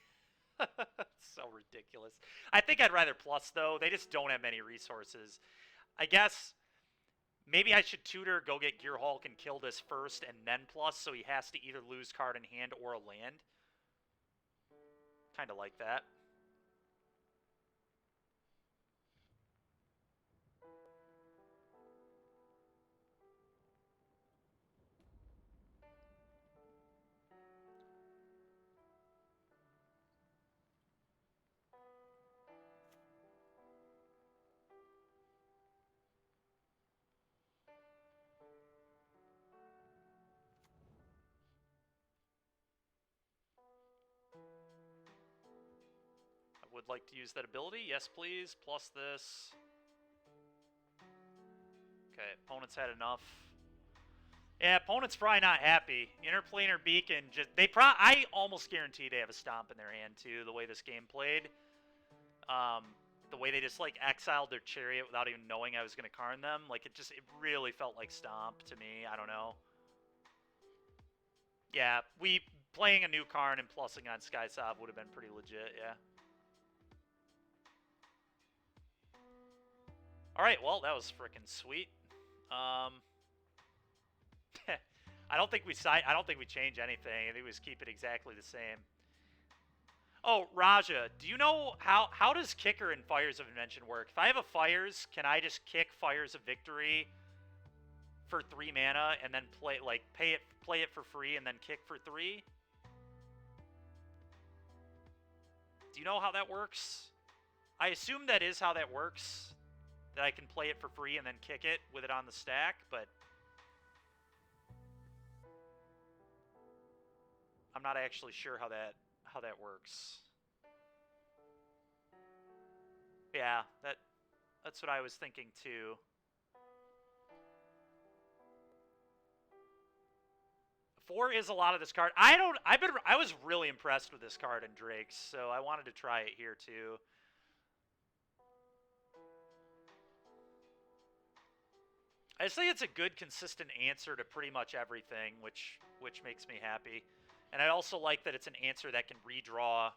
So ridiculous. I think I'd rather plus, though. They just don't have many resources. I guess... maybe I should tutor, go get Gear Hulk, and kill this first, and then plus, so he has to either lose card in hand or a land. Kind of like that. Would like to use that ability. Yes, please. Plus this. Okay, opponent's had enough. Yeah, opponent's probably not happy. Interplanar Beacon, I almost guarantee they have a Stomp in their hand, too, the way this game played. The way they just, like, exiled their Chariot without even knowing I was going to Karn them. Like, it really felt like Stomp to me. I don't know. Yeah, playing a new Karn and plussing on Skysop would have been pretty legit, yeah. Alright, well, that was frickin' sweet. I don't think we change anything. I think we just keep it exactly the same. Oh, Raja, do you know how does Kicker in Fires of Invention work? If I have a Fires, can I just kick Fires of Victory for 3 mana and then play it for free and then kick for 3? Do you know how that works? I assume that is how that works. That I can play it for free and then kick it with it on the stack, but I'm not actually sure how that works. Yeah, that's what I was thinking too. Four is a lot of this card. I was really impressed with this card in Drake's, so I wanted to try it here too. I just think it's a good, consistent answer to pretty much everything, which makes me happy. And I also like that it's an answer that can redraw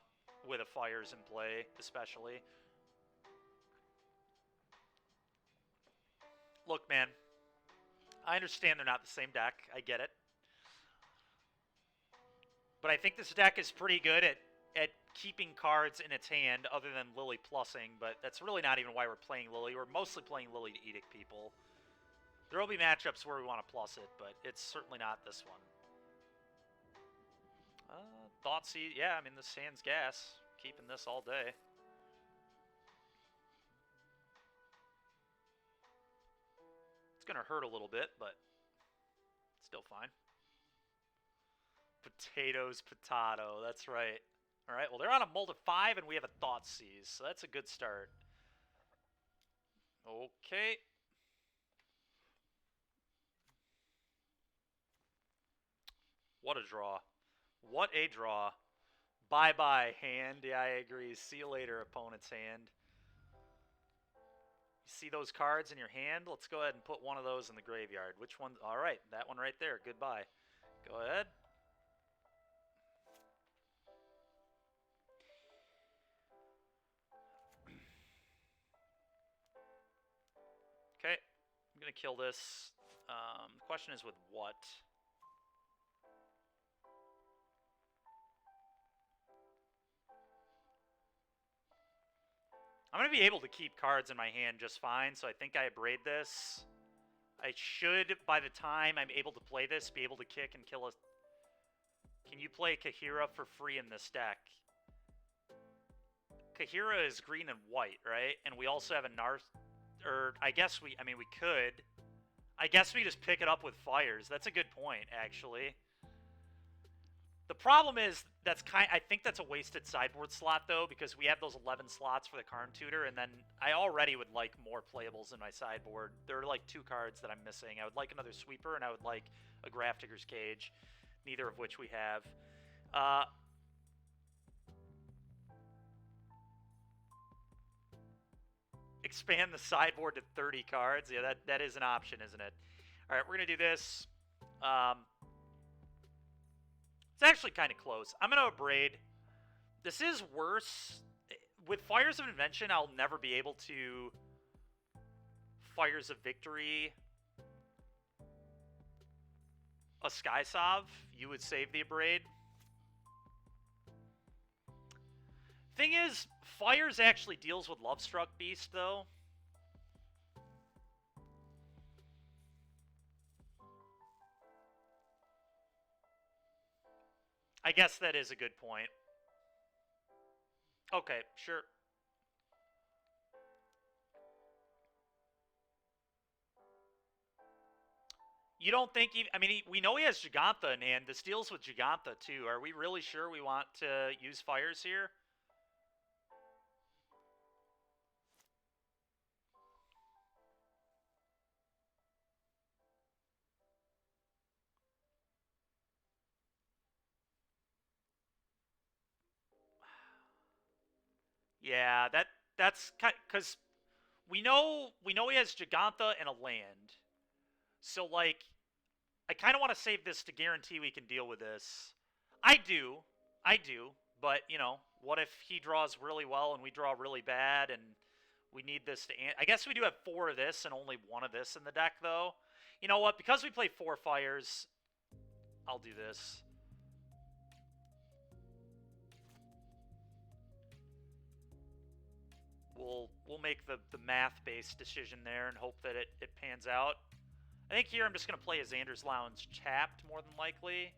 with a Fires in play, especially. Look, man. I understand they're not the same deck. I get it. But I think this deck is pretty good at keeping cards in its hand other than Lily plussing, but that's really not even why we're playing Lily. We're mostly playing Lily to edict people. There will be matchups where we want to plus it, but it's certainly not this one. Thoughtseize, yeah, I mean, this hand's gas. Keeping this all day. It's going to hurt a little bit, but still fine. Potatoes, potato, that's right. All right, well, they're on a mold of 5, and we have a Thoughtseize, so that's a good start. Okay. What a draw. What a draw. Bye-bye, hand. Yeah, I agree. See you later, opponent's hand. You see those cards in your hand? Let's go ahead and put one of those in the graveyard. Which one? All right, that one right there. Goodbye. Go ahead. Okay, I'm going to kill this. The question is with what? I'm going to be able to keep cards in my hand just fine, so I think I braid this. I should, by the time I'm able to play this, be able to kick and kill a... Can you play Kahira for free in this deck? Kahira is green and white, right? And we also have a or I guess we could. I guess we just pick it up with fires. That's a good point, actually. The problem is I think that's a wasted sideboard slot though, because we have those 11 slots for the Karn Tutor, and then I already would like more playables in my sideboard. There are like 2 cards that I'm missing. I would like another Sweeper, and I would like a Grafdigger's Cage, neither of which we have. Expand the sideboard to 30 cards. Yeah, that is an option, isn't it? All right, we're gonna do this. It's actually kind of close. I'm going to abrade. This is worse. With Fires of Invention, I'll never be able to Fires of Victory a Skysov. You would save the abrade. Thing is, Fires actually deals with Lovestruck Beast, though. I guess that is a good point. Okay, sure. You don't think... we know he has Gigantha in hand. This deals with Gigantha, too. Are we really sure we want to use Fires here? Yeah, that's kind because we know he has Gigantha and a land. So like, I kind of want to save this to guarantee we can deal with this. I do, but you know, what if he draws really well and we draw really bad and we need this to... I guess we do have 4 of this and only 1 of this in the deck though. You know what? Because we play 4 fires, I'll do this. We'll make the math-based decision there and hope that it pans out. I think here I'm just going to play a Xander's Lounge tapped, more than likely.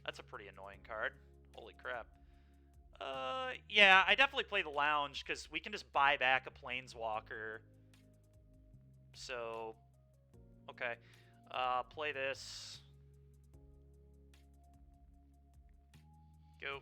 That's a pretty annoying card. Holy crap. Yeah, I definitely play the Lounge, because we can just buy back a Planeswalker. So, okay. Play this. Go.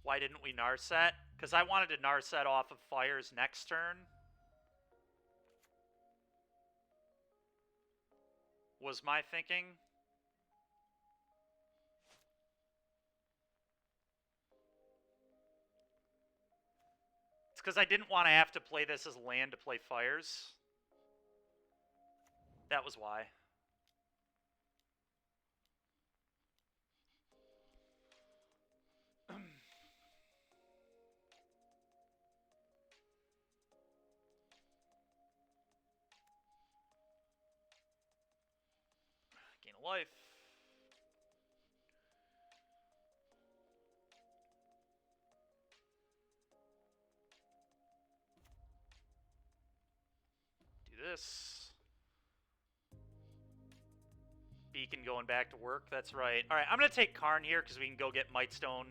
Why didn't we Narset? Because I wanted to Narset off of Fires next turn. Was my thinking. It's because I didn't want to have to play this as land to play Fires. That was why. Gain a life. Do this. Beacon going back to work. That's right. All right, I'm going to take Karn here because we can go get Mightstone.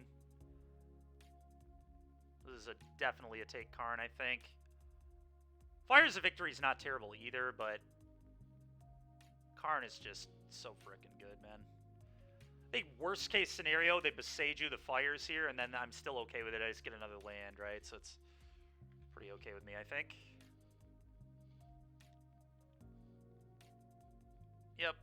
This is definitely a take Karn, I think. Fires of Victory is not terrible either, but Karn is just so freaking good, man. I think worst case scenario, they Beseiju the fires here, and then I'm still okay with it. I just get another land, right? So it's pretty okay with me, I think. Yep.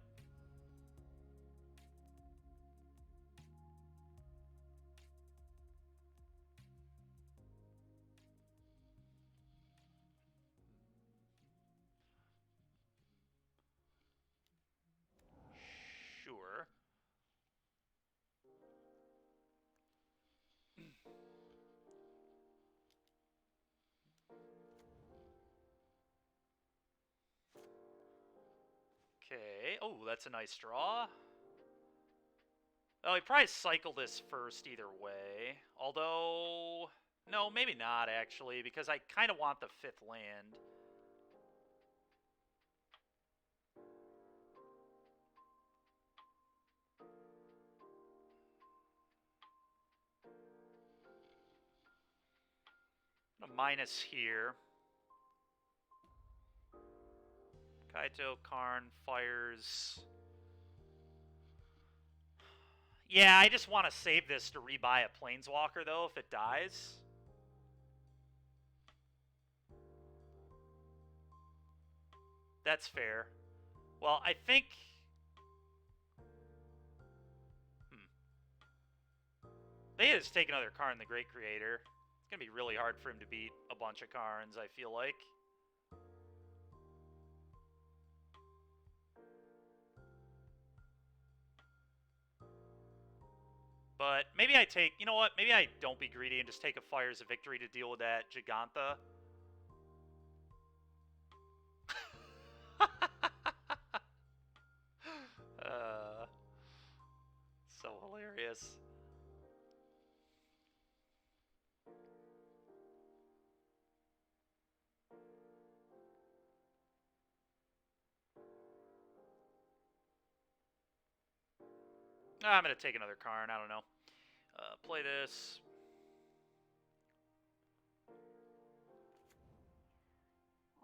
Sure. Okay. Oh, that's a nice draw. Oh, he probably cycle this first either way. Although, no, maybe not actually, because I kind of want the 5th land. A minus here. Kaito, Karn, fires. Yeah, I just want to save this to rebuy a Planeswalker, though, if it dies. That's fair. Well, I think... They just take another Karn, the Great Creator. It's going to be really hard for him to beat a bunch of Karns, I feel like. But maybe I take... You know what? Maybe I don't be greedy and just take a Fires of Victory to deal with that Giganta. So hilarious. I'm going to take another Karn. I don't know. Play this.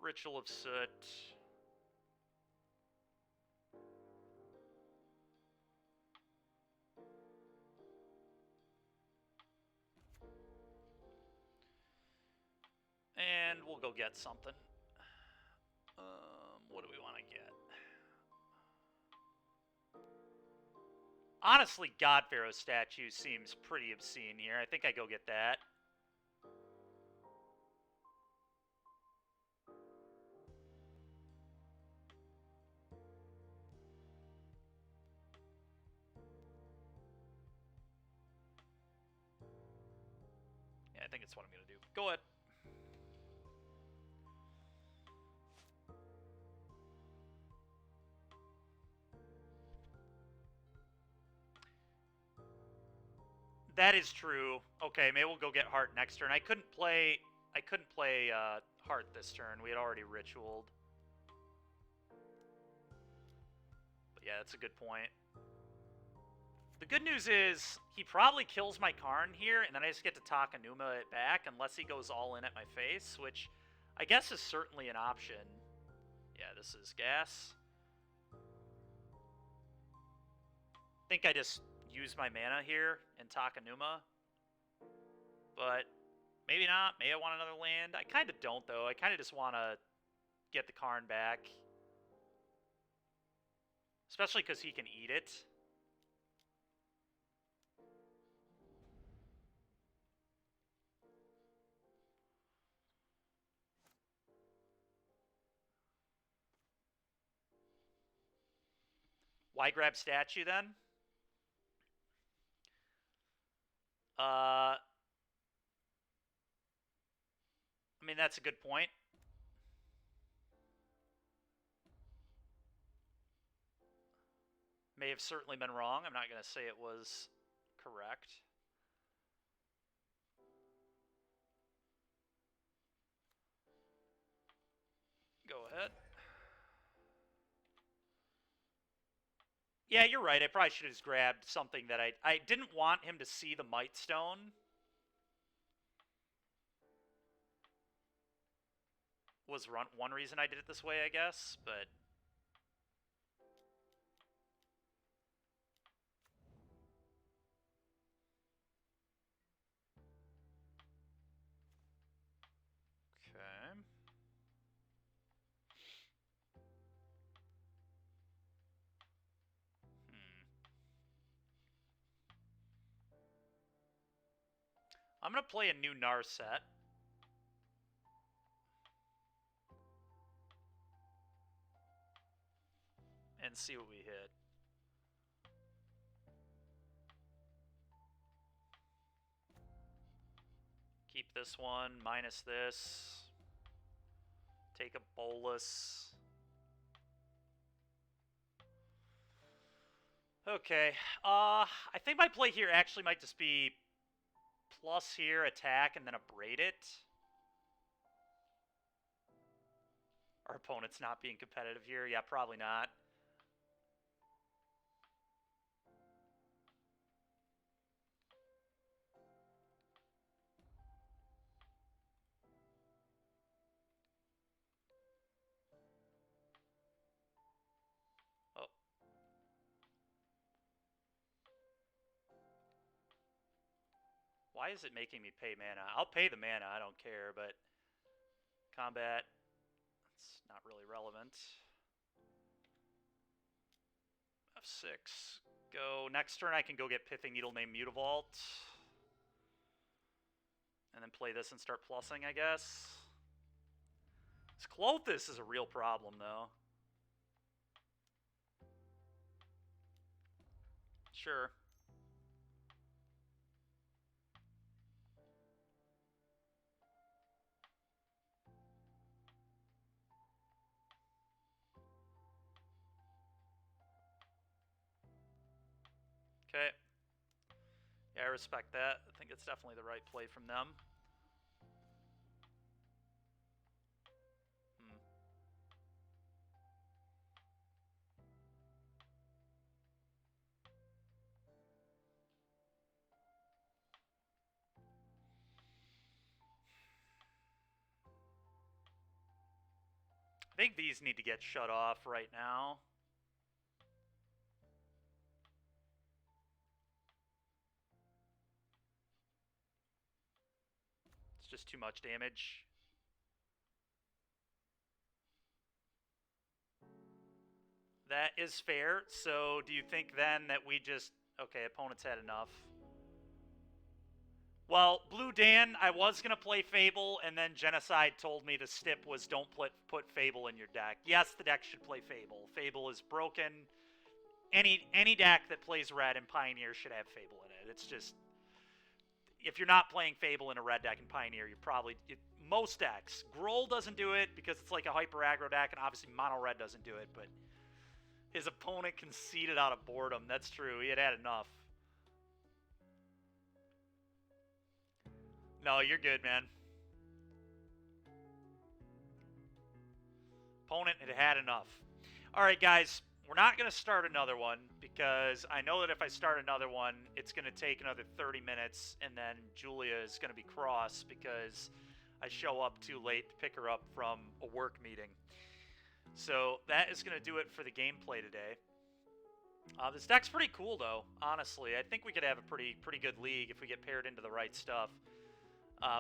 Ritual of Soot. And we'll go get something. What do we want to get? Honestly, God Pharaoh statue seems pretty obscene here. I think I go get that. Yeah, I think it's what I'm going to do. Go ahead. That is true. Okay, maybe we'll go get Heart next turn. I couldn't play Heart this turn. We had already ritualed. But yeah, that's a good point. The good news is he probably kills my Karn here, and then I just get to Takanuma it back unless he goes all in at my face, which I guess is certainly an option. Yeah, this is gas. I think I just use my mana here in Takanuma. But maybe not. Maybe I want another land. I kind of don't, though. I kind of just want to get the Karn back. Especially because he can eat it. Why grab statue then? I mean, that's a good point. May have certainly been wrong. I'm not going to say it was correct. Go ahead. Yeah, you're right. I probably should have just grabbed something that I didn't want him to see the Might Stone. Was one reason I did it this way, I guess, but... Okay. I'm going to play a new Narset. And see what we hit. Keep this one, minus this. Take a bolus. Okay. I think my play here actually might just be plus here, attack, and then abrade it. Our opponent's not being competitive here. Yeah, probably not. Oh. Why is it making me pay mana? I'll pay the mana, I don't care, but... Combat... It's not really relevant. F6. Go. Next turn I can go get Pithing Needle named Mutavault. And then play this and start plussing, I guess. This Clothis is a real problem, though. Sure. Okay. Yeah, I respect that. I think it's definitely the right play from them. I think these need to get shut off right now. It's just too much damage. That is fair. So do you think then that we just... Okay, opponent's had enough. Well, Blue Dan, I was going to play Fable, and then Genocide told me the stip was don't put Fable in your deck. Yes, the deck should play Fable. Fable is broken. Any deck that plays red and Pioneer should have Fable in it. It's just... If you're not playing Fable in a red deck and Pioneer, you're probably... most decks. Grohl doesn't do it because it's like a hyper aggro deck, and obviously mono red doesn't do it, but his opponent conceded out of boredom. That's true. He had enough. No, you're good, man. Opponent had enough. All right, guys. We're not going to start another one because I know that if I start another one, it's going to take another 30 minutes, and then Julia is going to be cross because I show up too late to pick her up from a work meeting. So that is going to do it for the gameplay today. This deck's pretty cool, though, honestly. I think we could have a pretty good league if we get paired into the right stuff.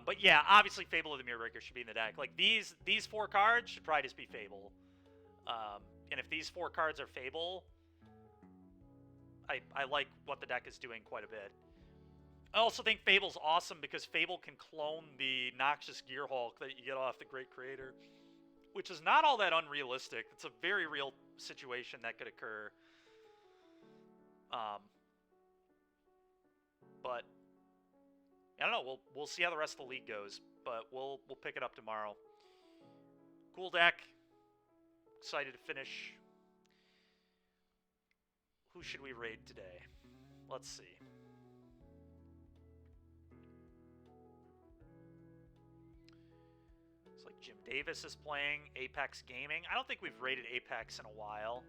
But yeah, obviously Fable of the Mirrorbreaker should be in the deck. Like, these 4 cards should probably just be Fable. And if these 4 cards are Fable, I like what the deck is doing quite a bit. I also think Fable's awesome because Fable can clone the Noxious Gearhulk that you get off the Great Creator, which is not all that unrealistic. It's a very real situation that could occur. But I don't know. We'll see how the rest of the league goes, but we'll pick it up tomorrow. Cool deck. Excited to finish. Who should we raid today? Let's see. Looks like Jim Davis is playing Apex Gaming. I don't think we've raided Apex in a while.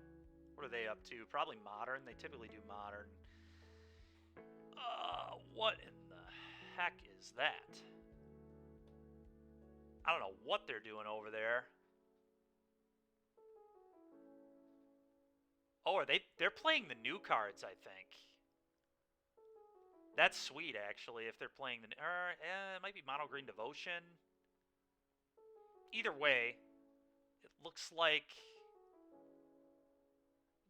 What are they up to? Probably Modern. They typically do Modern. What in the heck is that? I don't know what they're doing over there. Oh, they're playing the new cards, I think. That's sweet, actually, if they're playing the... it might be Mono Green Devotion. Either way, it looks like...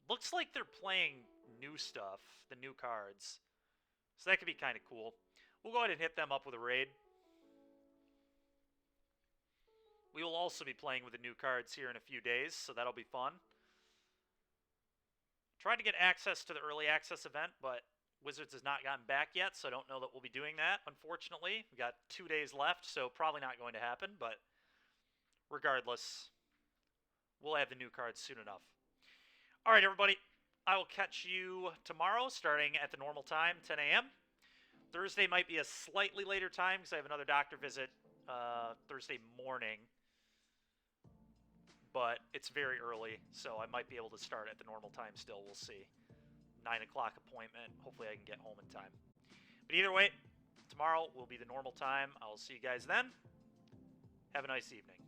Looks like they're playing new stuff, the new cards. So that could be kind of cool. We'll go ahead and hit them up with a raid. We will also be playing with the new cards here in a few days, so that'll be fun. Tried to get access to the early access event, but Wizards has not gotten back yet, so I don't know that we'll be doing that, unfortunately. We've got 2 days left, so probably not going to happen, but regardless, we'll have the new cards soon enough. All right, everybody. I will catch you tomorrow, starting at the normal time, 10 a.m. Thursday might be a slightly later time because I have another doctor visit Thursday morning. But it's very early, so I might be able to start at the normal time still. We'll see. 9 o'clock appointment. Hopefully I can get home in time. But either way, tomorrow will be the normal time. I'll see you guys then. Have a nice evening.